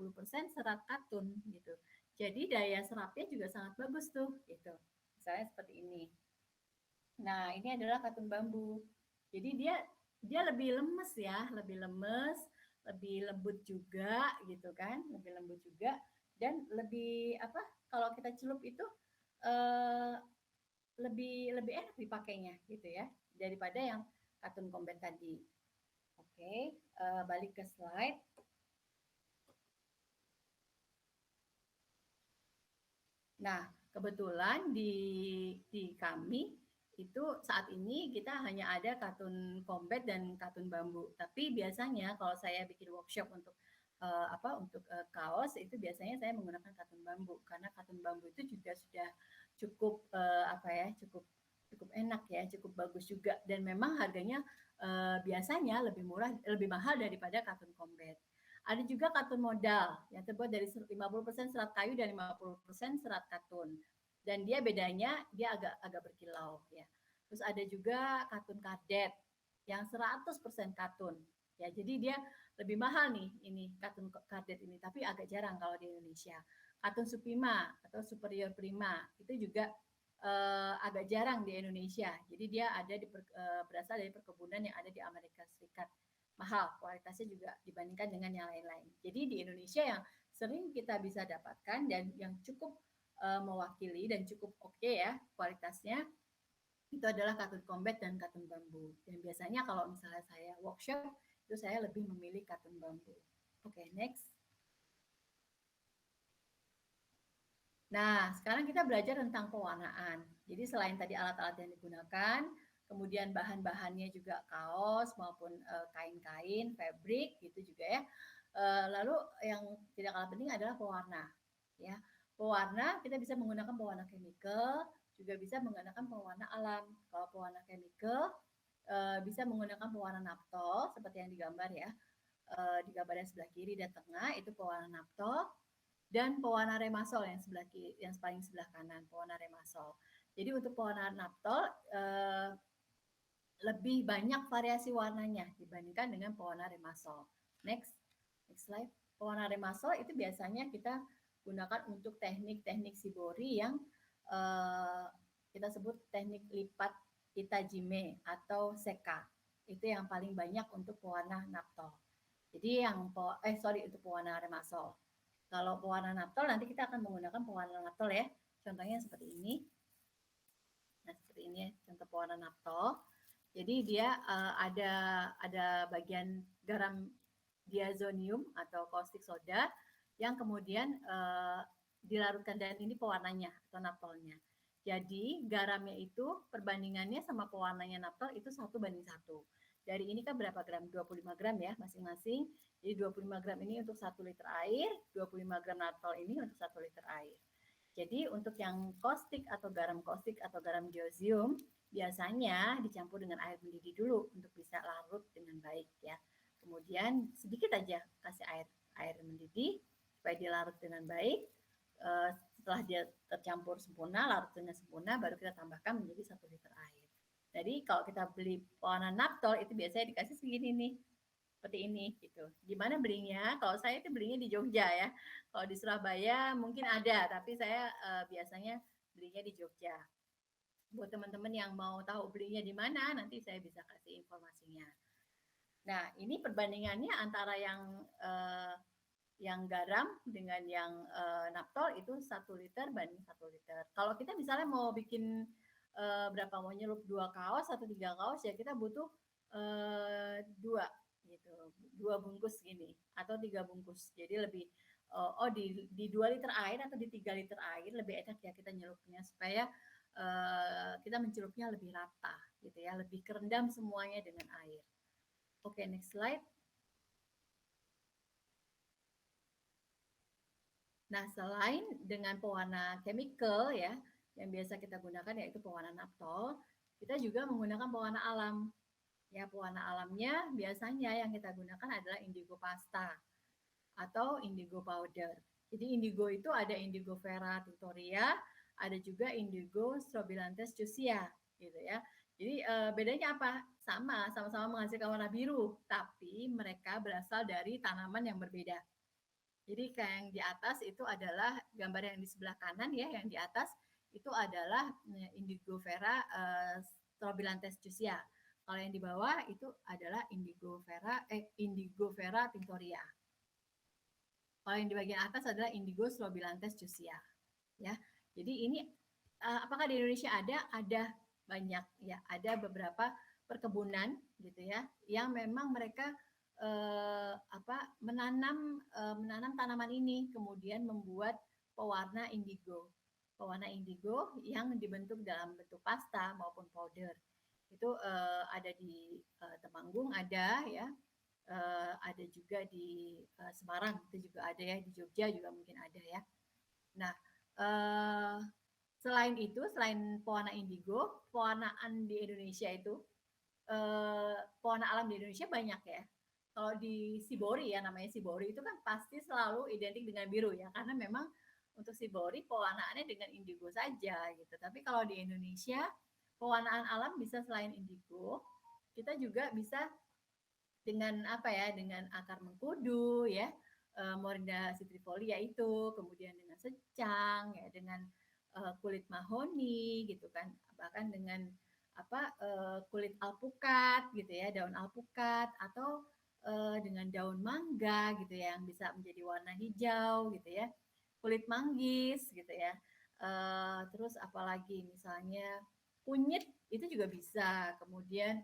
serat katun gitu. Jadi daya serapnya juga sangat bagus tuh gitu. Misalnya seperti ini. Nah, ini adalah katun bambu. Jadi dia lebih lemes ya, lebih lemes, lebih lembut juga gitu kan, lebih lembut juga dan lebih kalau kita celup itu eh, lebih lebih enak dipakainya gitu ya daripada yang katun combat tadi. Oke, balik ke slide. Nah, kebetulan di kami itu saat ini kita hanya ada katun combat dan katun bambu. Tapi biasanya kalau saya bikin workshop untuk kaos itu biasanya saya menggunakan katun bambu karena katun bambu itu juga sudah cukup cukup cukup enak ya, cukup bagus juga dan memang harganya biasanya lebih murah, lebih mahal daripada katun combat. Ada juga katun modal yang terbuat dari 50% serat kayu dan 50% serat katun. Dan dia bedanya dia agak berkilau ya. Terus ada juga katun kadet yang 100% katun. Ya, jadi dia lebih mahal nih ini katun kadet ini, tapi agak jarang kalau di Indonesia. Katun supima atau superior prima itu juga agak jarang di Indonesia. Jadi dia ada berasal dari perkebunan yang ada di Amerika Serikat. Mahal kualitasnya juga dibandingkan dengan yang lain-lain. Jadi di Indonesia yang sering kita bisa dapatkan dan yang cukup mewakili dan cukup oke ya kualitasnya itu adalah katun combat dan katun bambu. Dan biasanya kalau misalnya saya workshop itu saya lebih memilih katun bambu. Oke, next. Nah, sekarang kita belajar tentang pewarnaan. Jadi selain tadi alat-alat yang digunakan, kemudian bahan-bahannya juga kaos maupun kain-kain, fabric gitu juga ya. Lalu yang tidak kalah penting adalah pewarna. Ya, pewarna kita bisa menggunakan pewarna chemical, juga bisa menggunakan pewarna alam. Kalau pewarna chemical bisa menggunakan pewarna naphtol seperti yang digambar ya. Di gambar yang sebelah kiri dan tengah itu pewarna naphtol dan pewarna remasol yang sebelah kiri, yang paling sebelah kanan, pewarna remasol. Jadi untuk pewarna naphtol lebih banyak variasi warnanya dibandingkan dengan pewarna remasol. Next slide. Pewarna remasol itu biasanya kita gunakan untuk teknik-teknik shibori yang kita sebut teknik lipat itajime atau seka. Itu yang paling banyak untuk pewarna naphtol. Jadi untuk pewarna remasol. Kalau pewarna naptol nanti kita akan menggunakan pewarna naptol ya. Contohnya seperti ini. Nah, seperti ini ya, contoh pewarna naptol. Jadi dia ada bagian garam diazonium atau caustic soda yang kemudian dilarutkan, dan ini pewarnanya atau naptolnya. Jadi garamnya itu perbandingannya sama pewarnanya naptol itu 1:1. Dari ini kan berapa gram? 25 gram ya masing-masing. Jadi 25 gram ini untuk 1 liter air, 25 gram naptol ini untuk 1 liter air. Jadi untuk yang caustic atau garam diazonium biasanya dicampur dengan air mendidih dulu untuk bisa larut dengan baik ya. Kemudian sedikit aja kasih air mendidih supaya dia larut dengan baik. Setelah dia tercampur sempurna, larut dengan sempurna, baru kita tambahkan menjadi 1 liter air. Jadi kalau kita beli pewarna naptol itu biasanya dikasih segini nih, seperti ini gitu. Gimana belinya? Kalau saya itu belinya di Jogja ya. Kalau di Surabaya mungkin ada, tapi saya biasanya belinya di Jogja. Buat teman-teman yang mau tahu belinya di mana, nanti saya bisa kasih informasinya. Nah, ini perbandingannya antara yang garam dengan yang naptol itu 1 liter banding 1 liter. Kalau kita misalnya mau bikin berapa, mau nyelup 2 kaos atau 3 kaos ya kita butuh 2 gitu, 2 bungkus gini atau 3 bungkus. Jadi lebih di 2 liter air atau di 3 liter air lebih enak ya kita nyelupnya supaya kita mencelupnya lebih rata gitu ya, lebih kerendam semuanya dengan air. Oke, next slide. Nah, selain dengan pewarna chemical ya, yang biasa kita gunakan yaitu pewarna naptol, kita juga menggunakan pewarna alam. Ya, pewarna alamnya biasanya yang kita gunakan adalah indigo pasta atau indigo powder. Jadi indigo itu ada indigo vera tinctoria, ada juga indigo strobilanthes fuchsia gitu ya. Jadi bedanya apa? Sama-sama menghasilkan warna biru, tapi mereka berasal dari tanaman yang berbeda. Jadi kayak yang di atas itu adalah gambar yang di sebelah kanan ya, yang di atas itu adalah indigo vera strobilanthes fuchsia. Kalau yang di bawah itu adalah indigo vera tinctoria. Kalau yang di bagian atas adalah indigo strobilanthes fuchsia. Ya, jadi ini apakah di Indonesia ada? Ada banyak ya, ada beberapa perkebunan gitu ya, yang memang mereka menanam tanaman ini kemudian membuat pewarna indigo yang dibentuk dalam bentuk pasta maupun powder. Itu ada di Temanggung ada ya, ada juga di Semarang itu juga ada ya, di Jogja juga mungkin ada ya. Nah, selain itu, selain pewarna indigo, pewarnaan di Indonesia itu pewarna alam di Indonesia banyak ya. Kalau di Shibori ya, namanya Shibori itu kan pasti selalu identik dengan biru ya, karena memang untuk Shibori pewarnaannya dengan indigo saja gitu. Tapi kalau di Indonesia pewarnaan alam bisa selain indigo, kita juga bisa dengan dengan akar mengkudu ya, Morinda citrifolia itu, kemudian dengan secang ya, dengan kulit mahoni gitu kan, bahkan dengan kulit alpukat gitu ya, daun alpukat, atau dengan daun mangga gitu ya, yang bisa menjadi warna hijau gitu ya, kulit manggis gitu ya, terus apalagi misalnya kunyit itu juga bisa, kemudian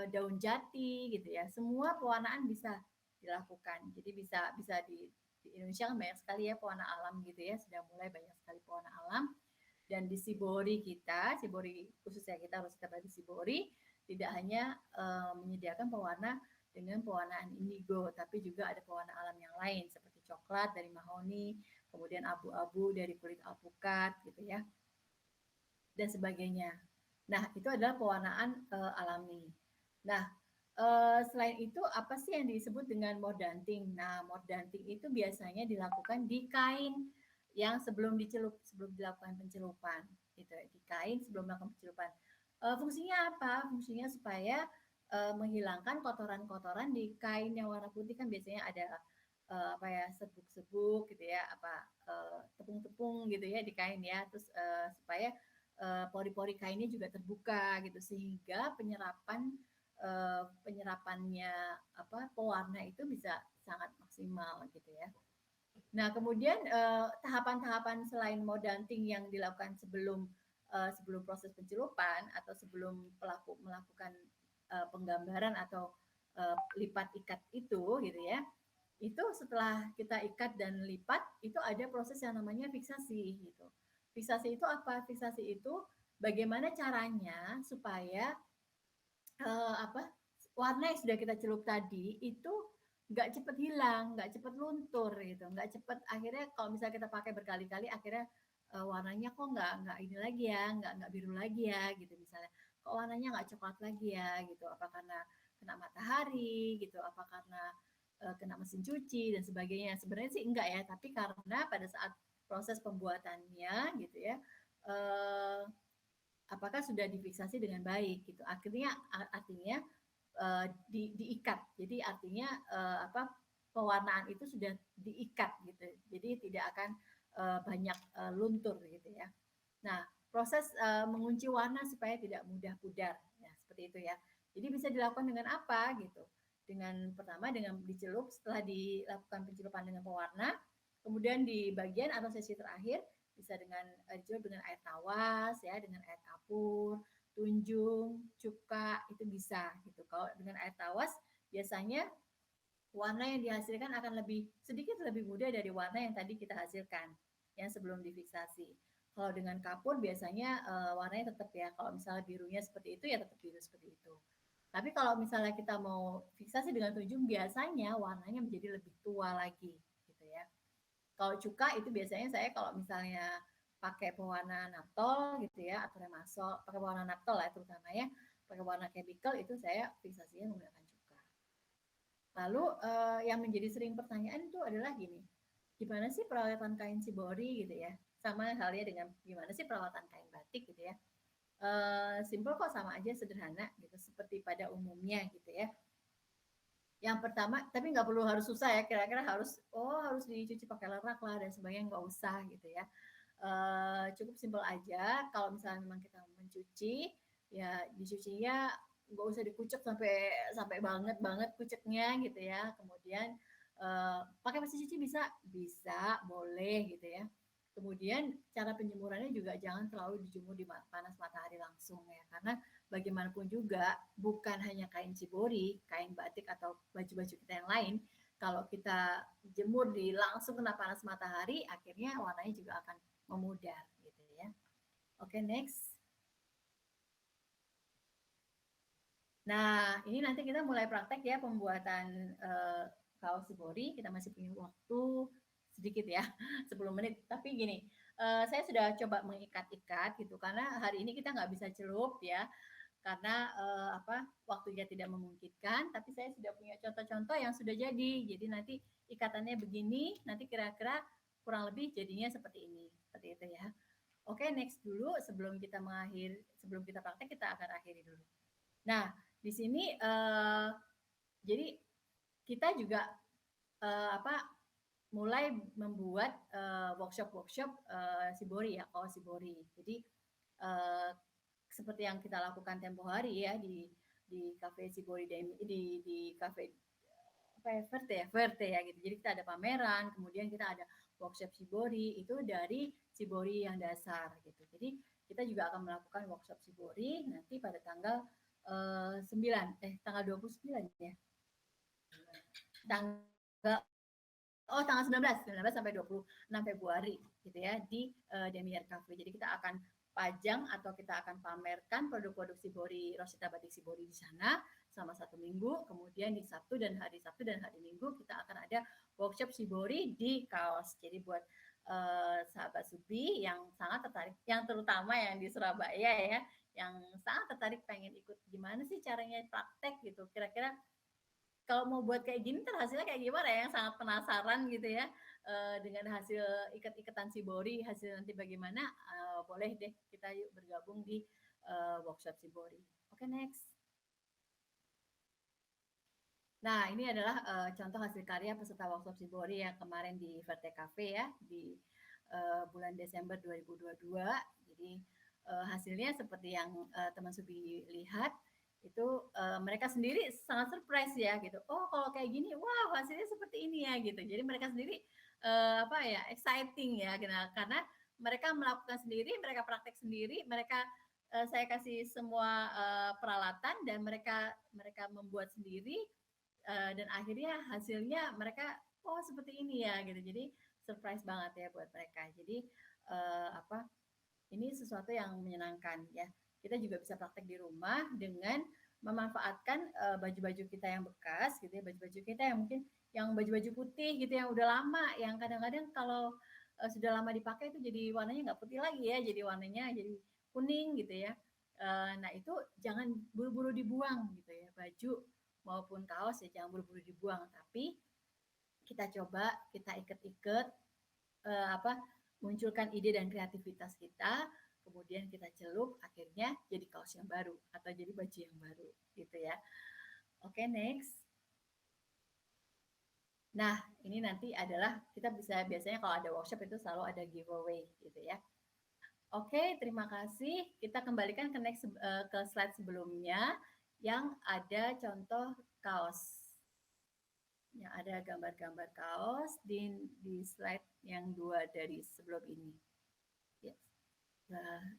daun jati gitu ya, semua pewarnaan bisa dilakukan. Jadi bisa bisa di Indonesia kan banyak sekali ya pewarna alam gitu ya, sudah mulai banyak sekali pewarna alam. Dan di Shibori khususnya kita harus kata di Shibori tidak hanya menyediakan pewarna dengan pewarnaan indigo, tapi juga ada pewarna alam yang lain seperti coklat dari mahoni, kemudian abu-abu dari kulit alpukat gitu ya, dan sebagainya. Nah, itu adalah pewarnaan alami. Nah, selain itu apa sih yang disebut dengan mordanting? Nah, mordanting itu biasanya dilakukan di kain yang sebelum dilakukan pencelupan, gitu. Di kain sebelum melakukan pencelupan. Fungsinya apa? Fungsinya supaya menghilangkan kotoran-kotoran di kain yang warna putih, kan biasanya ada sebuk-sebuk gitu ya, tepung-tepung gitu ya di kain ya, terus supaya pori-pori kainnya juga terbuka gitu, sehingga penyerapannya pewarna itu bisa sangat maksimal gitu ya. Nah, kemudian tahapan-tahapan selain modanting yang dilakukan sebelum sebelum proses pencelupan atau sebelum pelaku melakukan penggambaran atau lipat ikat itu gitu ya. Itu setelah kita ikat dan lipat itu ada proses yang namanya fiksasi gitu. Fiksasi itu apa? Fiksasi itu bagaimana caranya supaya apa warna yang sudah kita celup tadi itu nggak cepet hilang, nggak cepet luntur gitu, nggak cepet akhirnya kalau misalnya kita pakai berkali-kali akhirnya warnanya kok nggak ini lagi ya, nggak biru lagi ya gitu misalnya, kok warnanya nggak coklat lagi ya gitu, apa karena kena matahari gitu, apa karena kena mesin cuci dan sebagainya. Sebenarnya sih enggak ya, tapi karena pada saat proses pembuatannya gitu ya, eh, apakah sudah difiksasi dengan baik gitu. Artinya diikat. Jadi artinya apa pewarnaan itu sudah diikat gitu. Jadi tidak akan banyak luntur gitu ya. Nah, proses mengunci warna supaya tidak mudah pudar ya, seperti itu ya. Jadi bisa dilakukan dengan apa gitu? Dengan pertama dengan dicelup setelah dilakukan pencelupan dengan pewarna, kemudian di bagian atau sesi terakhir bisa dengan dicelup dengan air tawas ya, dengan air kapur, tunjung, cuka itu bisa gitu. Kalau dengan air tawas biasanya warna yang dihasilkan akan sedikit lebih mudah dari warna yang tadi kita hasilkan yang sebelum difiksasi. Kalau dengan kapur biasanya warnanya tetap ya. Kalau misalnya birunya seperti itu ya tetap biru seperti itu. Tapi kalau misalnya kita mau fiksasi dengan tunjung biasanya warnanya menjadi lebih tua lagi gitu ya. Kalau cuka itu biasanya saya kalau misalnya pakai pewarna naptol gitu ya atau remasol, pakai pewarna naptol lah terutama ya, pakai warna chemical itu saya fiksasinya menggunakan cuka. Lalu yang menjadi sering pertanyaan itu adalah gini, gimana sih perawatan kain shibori gitu ya? Sama halnya dengan gimana sih perawatan kain batik gitu ya? Simple kok, sama aja, sederhana gitu, seperti pada umumnya gitu ya. Yang pertama, tapi nggak perlu harus susah ya, kira-kira harus dicuci pakai lerak lah dan sebagainya, nggak usah gitu ya. Cukup simpel aja, kalau misalnya memang kita mencuci, ya dicucinya nggak usah dikucek sampai sampai banget banget kuceknya gitu ya. Kemudian pakai mesin cuci bisa, bisa, boleh gitu ya. Kemudian cara penjemurannya juga jangan terlalu dijemur di panas matahari langsung ya, karena bagaimanapun juga bukan hanya kain cibori, kain batik atau baju-baju kita yang lain, kalau kita jemur di langsung kena panas matahari, akhirnya warnanya juga akan memudar gitu ya. Oke, next. Nah, ini nanti kita mulai praktek ya pembuatan kaos cibori. Kita masih punya waktu sedikit ya, 10 menit. Tapi gini, saya sudah coba mengikat-ikat gitu karena hari ini kita nggak bisa celup ya, karena waktunya tidak memungkinkan. Tapi saya sudah punya contoh-contoh yang sudah jadi. Jadi nanti ikatannya begini, nanti kira-kira kurang lebih jadinya seperti ini, seperti itu ya. Oke, next dulu sebelum kita praktek kita akan akhiri dulu. Nah, di sini jadi kita juga mulai membuat workshop shibori ya, kaos shibori. Jadi seperti yang kita lakukan tempo hari ya di cafe shibori di cafe Verte ya gitu. Jadi kita ada pameran, kemudian kita ada workshop shibori itu dari shibori yang dasar gitu. Jadi kita juga akan melakukan workshop shibori nanti pada tanggal 29 ya. Tanggal 19 sampai 26 Februari gitu ya di Demier Cafe. Jadi kita akan pajang atau kita akan pamerkan produk-produk Shibori, Rosita Batik Shibori di sana selama 1 minggu. Kemudian di Sabtu dan hari Minggu kita akan ada workshop Shibori di kaos. Jadi buat sahabat Subi yang sangat tertarik, yang terutama yang di Surabaya ya, yang sangat tertarik pengen ikut gimana sih caranya praktek gitu. Kira-kira kalau mau buat kayak gini ntar hasilnya kayak gimana ya, yang sangat penasaran gitu ya dengan hasil ikat-ikatan Shibori, hasil nanti bagaimana, boleh deh kita yuk bergabung di workshop Shibori. Oke, next. Nah, ini adalah contoh hasil karya peserta workshop Shibori yang kemarin di Verte Cafe ya, di bulan Desember 2022. Jadi hasilnya seperti yang teman Subi lihat, itu mereka sendiri sangat surprise ya gitu. Oh kalau kayak gini, wow hasilnya seperti ini ya gitu. Jadi mereka sendiri apa ya exciting ya, karena mereka melakukan sendiri, mereka praktek sendiri, mereka saya kasih semua peralatan dan mereka membuat sendiri dan akhirnya hasilnya mereka oh seperti ini ya gitu. Jadi surprise banget ya buat mereka. Jadi apa ini sesuatu yang menyenangkan ya. Kita juga bisa praktek di rumah dengan memanfaatkan baju-baju kita yang bekas gitu ya, baju-baju kita yang mungkin yang baju-baju putih gitu yang udah lama, yang kadang-kadang kalau sudah lama dipakai itu jadi warnanya nggak putih lagi ya, jadi warnanya jadi kuning gitu ya. Nah itu jangan buru-buru dibuang gitu ya, baju maupun kaos ya jangan buru-buru dibuang, tapi kita coba kita iket-iket apa munculkan ide dan kreativitas kita, kemudian kita celup, akhirnya jadi kaos yang baru atau jadi baju yang baru gitu ya. Oke, next. Nah, ini nanti adalah kita bisa biasanya kalau ada workshop itu selalu ada giveaway gitu ya. Oke, terima kasih. Kita kembalikan ke next ke slide sebelumnya yang ada contoh kaos. Yang ada gambar-gambar kaos di slide yang 2 dari sebelum ini. Yes.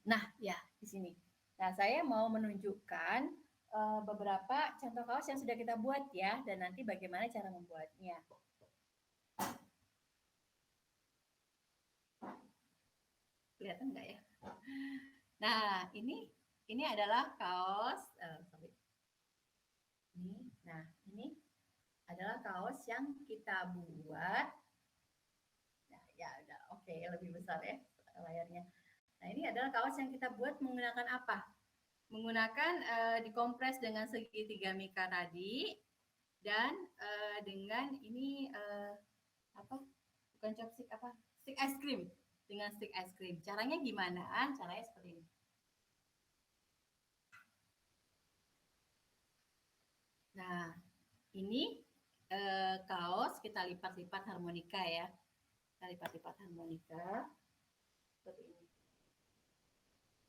Nah, ya di sini. Nah, saya mau menunjukkan beberapa contoh kaos yang sudah kita buat ya, dan nanti bagaimana cara membuatnya. Kelihatan nggak ya? Nah, ini adalah kaos. Sorry. Ini adalah kaos yang kita buat. Nah, ya udah oke, lebih besar ya layarnya. Nah, ini adalah kaos yang kita buat menggunakan apa? Menggunakan dikompres dengan segitiga mika tadi dan dengan ini apa? Bukan chopstick apa? Stick es krim. Dengan stick es krim. Caranya gimana? Caranya seperti ini. Nah, ini kaos kita lipat-lipat harmonika ya. Kita lipat-lipat harmonika seperti ini.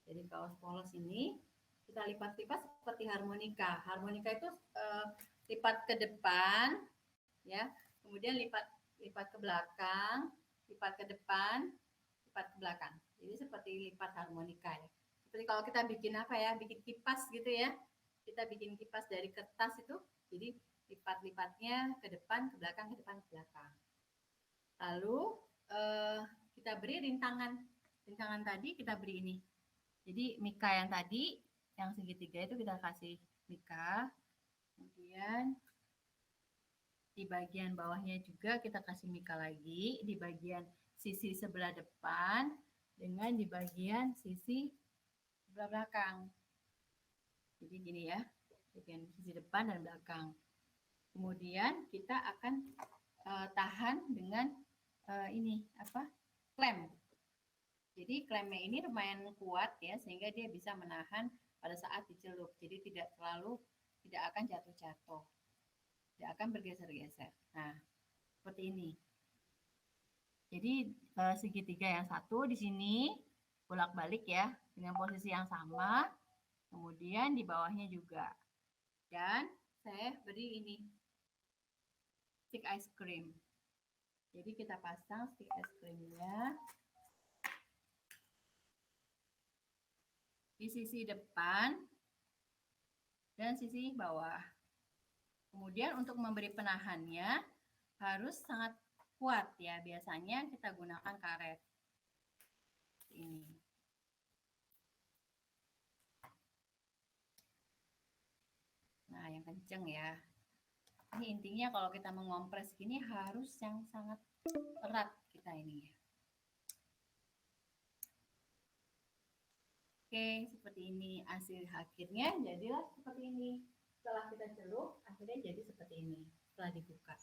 Jadi kaos polos ini kita lipat-lipat seperti harmonika. Harmonika itu lipat ke depan, ya, kemudian lipat ke belakang, lipat ke depan, lipat ke belakang. Jadi seperti lipat harmonika ya. Seperti kalau kita bikin apa ya, bikin kipas gitu ya. Kita bikin kipas dari kertas itu, jadi lipat-lipatnya ke depan, ke belakang, ke depan, ke belakang. Lalu kita beri rintangan. Rintangan tadi kita beri ini. Jadi mika yang tadi, yang segitiga itu kita kasih mika. Kemudian di bagian bawahnya juga kita kasih mika lagi. Di bagian sisi sebelah depan dengan di bagian sisi sebelah belakang. Jadi gini ya, bagian sisi depan dan belakang. Kemudian kita akan tahan dengan ini apa? Klem. Jadi klemnya ini lumayan kuat ya, sehingga dia bisa menahan pada saat dicelup. Jadi tidak akan jatuh-jatuh, tidak akan bergeser-geser. Nah, seperti ini. Jadi segitiga yang satu di sini bolak-balik ya, dengan posisi yang sama. Kemudian di bawahnya juga. Dan saya beri ini stick ice cream. Jadi kita pasang stick ice creamnya di sisi depan dan sisi bawah. Kemudian untuk memberi penahannya harus sangat kuat ya. Biasanya kita gunakan karet. Ini. Nah, yang kenceng ya. Ini intinya kalau kita mengompres gini harus yang sangat erat kita ini ya. Oke, seperti ini hasil akhirnya jadilah seperti ini. Setelah kita celup, akhirnya jadi seperti ini setelah dibuka.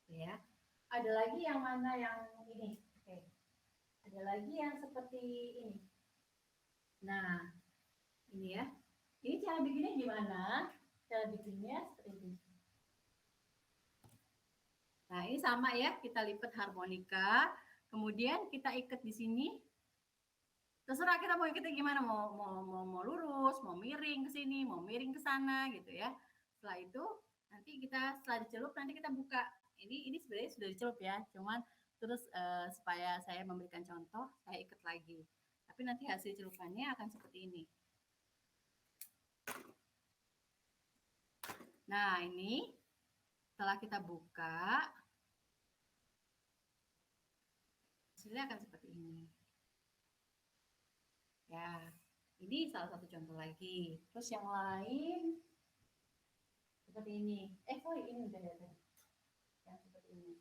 Ya, ada lagi yang mana yang ini? Oke, ada lagi yang seperti ini. Nah, ini ya. Ini cara bikinnya gimana? Cara bikinnya seperti ini. Nah, ini sama ya. Kita lipat harmonika, kemudian kita ikat di sini. Terserah kita mau ikutnya gimana, mau lurus, mau miring ke sini, mau miring ke sana gitu ya. Setelah itu nanti kita setelah dicelup nanti kita buka. Ini sebenarnya sudah dicelup ya, cuman terus supaya saya memberikan contoh, saya ikat lagi. Tapi nanti hasil celupannya akan seperti ini. Nah, ini setelah kita buka, hasilnya akan seperti ini. Ya, ini salah satu contoh lagi. Terus yang lain seperti ini. Sorry, ini udah ada. Yang seperti ini.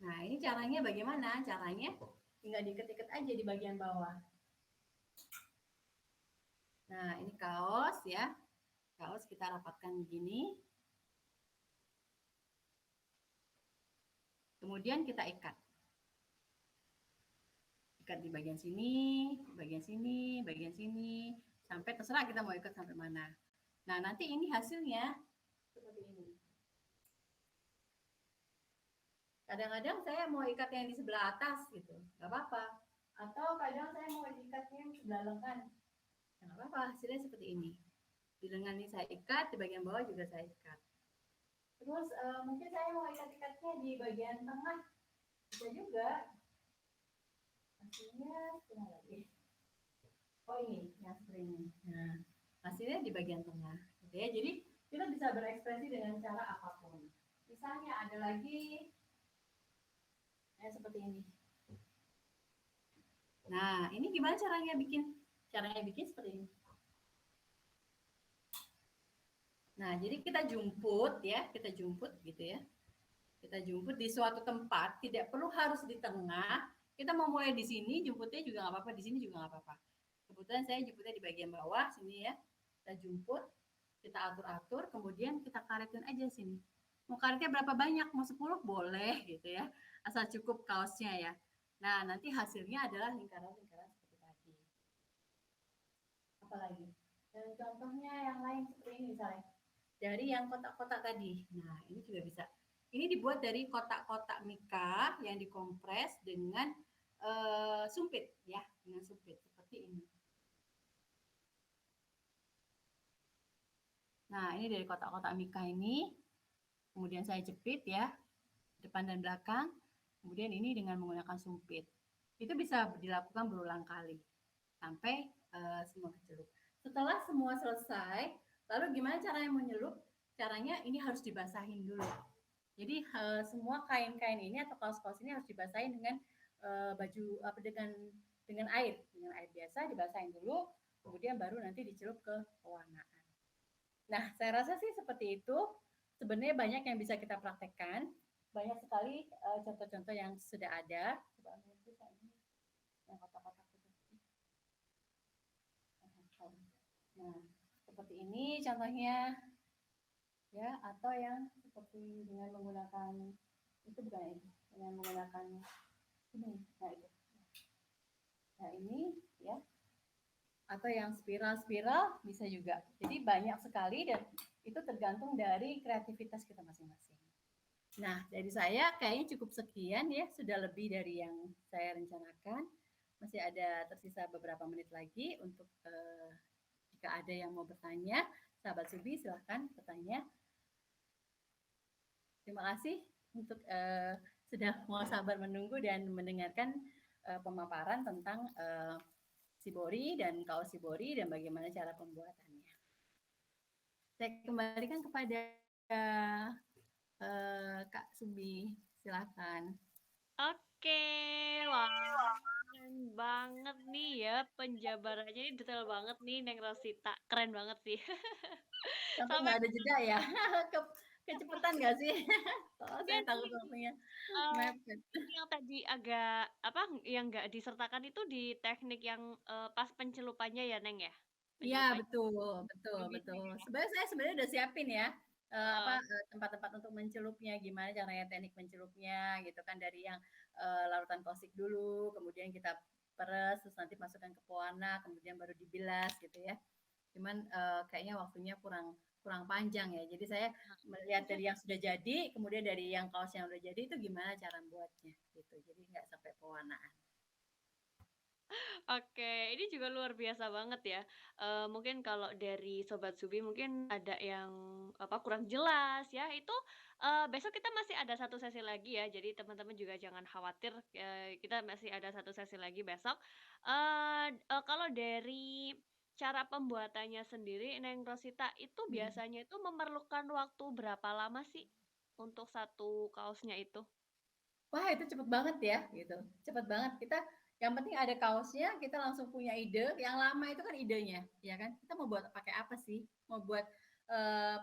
Nah, ini caranya bagaimana? Caranya tinggal diikat-ikat aja di bagian bawah. Nah, ini kaos ya. Kaos kita rapatkan begini. Kemudian kita ikat. Ikat di bagian sini, bagian sini, bagian sini. Sampai terserah kita mau ikat sampai mana. Nah, nanti ini hasilnya seperti ini. Kadang-kadang saya mau ikat yang di sebelah atas gitu, nggak apa-apa. Atau kadang saya mau ikatnya yang sebelah lengan, nggak apa-apa. Hasilnya seperti ini. Di lengan ini saya ikat, di bagian bawah juga saya ikat. Terus mungkin saya mau ikat-ikatnya di bagian tengah, bisa juga. Hasilnya setengah lagi. Oh ini, yang seperti ini. Nah, hasilnya di bagian tengah. Gitu ya. Jadi kita bisa berekspresi dengan cara apapun. Misalnya ada lagi seperti ini. Nah, ini gimana caranya bikin? Caranya bikin seperti ini. Nah, jadi kita jumput ya, kita jumput gitu ya. Kita jumput di suatu tempat, tidak perlu harus di tengah. Kita mau mulai di sini, jumputnya juga nggak apa-apa, di sini juga nggak apa-apa. Kebetulan saya jumputnya di bagian bawah sini ya. Kita jumput, kita atur-atur, kemudian kita karetkan aja sini. Mau karetnya berapa banyak? Mau 10 boleh gitu ya. Asal cukup kaosnya ya. Nah, nanti hasilnya adalah lingkaran-lingkaran seperti tadi. Apalagi? Dan contohnya yang lain seperti ini misalnya. Dari yang kotak-kotak tadi. Nah, ini juga bisa. Ini dibuat dari kotak-kotak mika yang dikompres dengan sumpit ya, dengan sumpit seperti ini. Nah, ini dari kotak-kotak mika ini. Kemudian saya jepit ya, depan dan belakang. Kemudian ini dengan menggunakan sumpit. Itu bisa dilakukan berulang kali sampai semua kecelup. Setelah semua selesai, lalu gimana caranya menyelup? Caranya ini harus dibasahin dulu. Jadi semua kain-kain ini atau kaos-kaos ini harus dibasahin dengan baju apa dengan air biasa dibasahin dulu, kemudian baru nanti dicelup ke pewarnaan. Nah, saya rasa sih seperti itu. Sebenarnya banyak yang bisa kita praktekkan. Banyak sekali contoh-contoh yang sudah ada. Coba ambil ini yang kotak-kotak itu. Nah, seperti ini contohnya ya, atau yang seperti dengan menggunakan itu bukan ini, dengan menggunakan ini. Nah, itu. Nah, ini ya. Atau yang spiral-spiral bisa juga. Jadi banyak sekali dan itu tergantung dari kreativitas kita masing-masing. Nah, dari saya kayaknya cukup sekian ya, sudah lebih dari yang saya rencanakan. Masih ada tersisa beberapa menit lagi untuk jika ada yang mau bertanya, sahabat Subi silahkan bertanya. Terima kasih untuk sudah mau sabar menunggu dan mendengarkan pemaparan tentang shibori dan kaos shibori dan bagaimana cara pembuatannya. Saya kembalikan kepada Kak Subi, silakan. Oke, wah keren banget nih ya penjabarannya ini detail banget nih Neng Rosita, keren banget sih. Sampai Sampai nggak ada jeda ya, kecepatan nggak sih? Oh, iya saya takut sih. waktunya mepet. Ini yang tadi agak apa yang nggak disertakan itu di teknik yang pas pencelupannya ya Neng ya? Iya Pencelupannya betul, betul, begitu betul. ya. Sebenarnya udah siapin ya Heeh. tempat-tempat untuk mencelupnya, gimana caranya teknik mencelupnya gitu kan dari yang larutan kaustik dulu, kemudian kita peres, terus nanti masukkan ke pewarna, kemudian baru dibilas gitu ya. Cuman kayaknya waktunya kurang kurang panjang ya. Jadi saya melihat dari yang sudah jadi, kemudian dari yang kaos yang udah jadi itu gimana cara buatnya gitu. Jadi nggak sampai pewarnaan. Oke, ini juga luar biasa banget ya. Mungkin kalau dari Sobat Subi mungkin ada yang, apa, kurang jelas ya, itu, besok kita masih ada satu sesi lagi ya. Jadi teman-teman juga jangan khawatir, kita masih ada satu sesi lagi besok. Kalau dari cara pembuatannya sendiri, Neng Rosita, itu Mhm. biasanya itu memerlukan waktu berapa lama sih untuk satu kaosnya itu? Wah, itu cepet banget ya, gitu. Cepet banget. Kita yang penting ada kaosnya, kita langsung punya ide. Yang lama itu kan idenya, ya kan? Kita mau buat pakai apa sih? Mau buat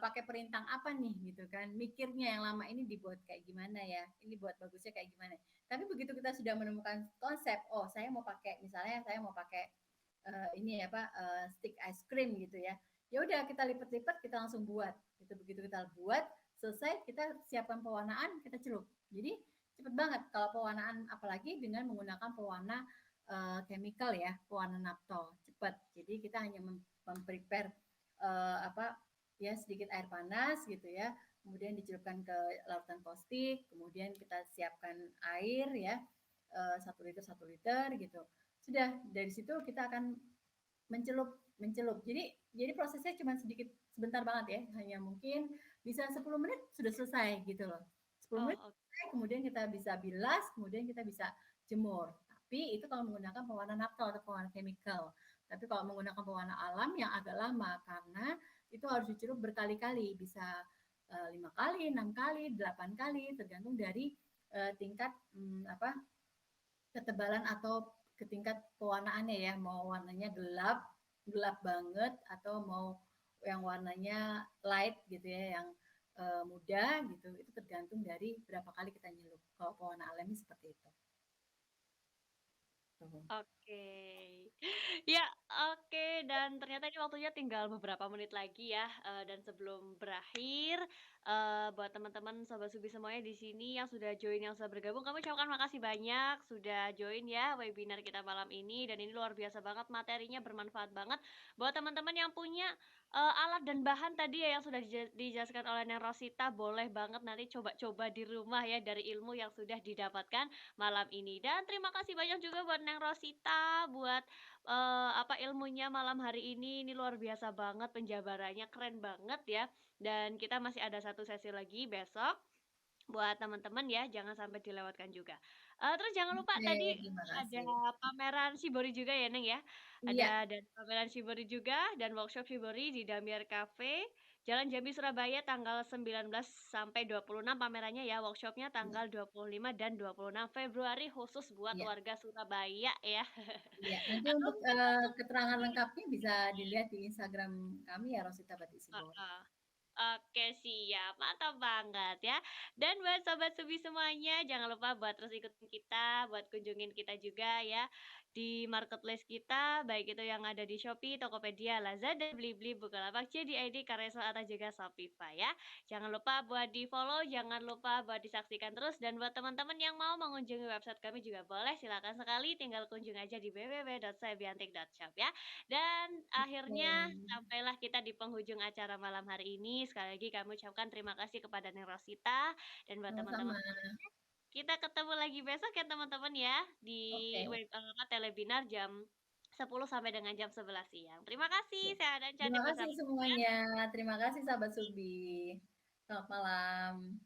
pakai perintang apa nih, gitu kan? Mikirnya yang lama ini dibuat kayak gimana ya? Ini buat bagusnya kayak gimana? Tapi begitu kita sudah menemukan konsep, oh saya mau pakai, misalnya saya mau pakai ini apa stick ice cream gitu ya. Ya udah kita lipat-lipat, kita langsung buat. Gitu begitu kita buat, selesai kita siapkan pewarnaan, kita celup. Jadi cepet banget kalau pewarnaan apalagi dengan menggunakan pewarna chemical ya, pewarna naphtol cepet. Jadi kita hanya memprepare apa ya sedikit air panas gitu ya, kemudian dicelupkan ke larutan postik, kemudian kita siapkan air ya 1 liter gitu. Sudah dari situ kita akan mencelup mencelup. Jadi prosesnya cuma sedikit sebentar banget ya, hanya mungkin bisa 10 menit sudah selesai gitu loh. 10 menit Oh, selesai, kemudian kita bisa bilas, kemudian kita bisa jemur. Tapi itu kalau menggunakan pewarna naphtol atau pewarna chemical. Tapi kalau menggunakan pewarna alam yang agak lama karena itu harus dicelup berkali-kali, bisa 5 kali, 6 kali, 8 kali, tergantung dari tingkat apa ketebalan atau ke tingkat pewarnaannya ya, mau warnanya gelap, gelap banget atau mau yang warnanya light gitu ya, yang muda gitu, itu tergantung dari berapa kali kita nyelup. Kalau pewarna alami seperti itu. Tuh. oke. Ya, oke, dan ternyata ini waktunya tinggal beberapa menit lagi ya, dan sebelum berakhir, buat teman-teman Sobat Subi semuanya di sini yang sudah join, yang sudah bergabung, kami ucapkan makasih banyak sudah join ya webinar kita malam ini, dan ini luar biasa banget materinya, bermanfaat banget. Buat teman-teman yang punya, alat dan bahan tadi ya yang sudah dijelaskan oleh Neng Rosita, boleh banget nanti coba-coba di rumah ya dari ilmu yang sudah didapatkan malam ini. Dan terima kasih banyak juga buat Neng Rosita, buat apa, ilmunya malam hari ini luar biasa banget, penjabarannya keren banget ya. Dan kita masih ada satu sesi lagi besok buat teman-teman ya, jangan sampai dilewatkan juga. Terus jangan lupa Oke, tadi terima ada kasih. pameran Shibori juga ya, Neng, ya? Iya, Ada pameran Shibori juga dan workshop Shibori di Damiar Cafe, Jalan Jambi, Surabaya tanggal 19 sampai 26 pamerannya ya, workshopnya iya, tanggal 25 dan 26 Februari khusus buat iya, warga Surabaya ya. iya. Nanti Atau untuk mungkin langsung keterangan lengkapnya bisa dilihat di Instagram kami ya, Rosita Batik Simbol. heeh. Oke, siap. Mantap banget ya. Dan buat sobat Subi semuanya, jangan lupa buat terus ikutin kita, buat kunjungin kita juga ya di marketplace kita, baik itu yang ada di Shopee, Tokopedia, Lazada, Blibli, Bukalapak, JD.id, Kareso, atau juga Shopify ya. Jangan lupa buat di-follow, jangan lupa buat disaksikan terus, dan buat teman-teman yang mau mengunjungi website kami juga boleh, silakan sekali, tinggal kunjung aja di www.sayabiantik.shop ya. Dan akhirnya Oke, sampailah kita di penghujung acara malam hari ini. Sekali lagi kami ucapkan terima kasih kepada Neng Rosita dan buat teman-teman sama-sama. semuanya. Kita ketemu lagi besok ya teman-teman ya di Oke. apa, telebinar jam 10 sampai dengan jam 11 siang. Terima kasih. Ya. Saya dan Terima Cantik kasih bersama. semuanya. Terima kasih sahabat Subi. Selamat malam.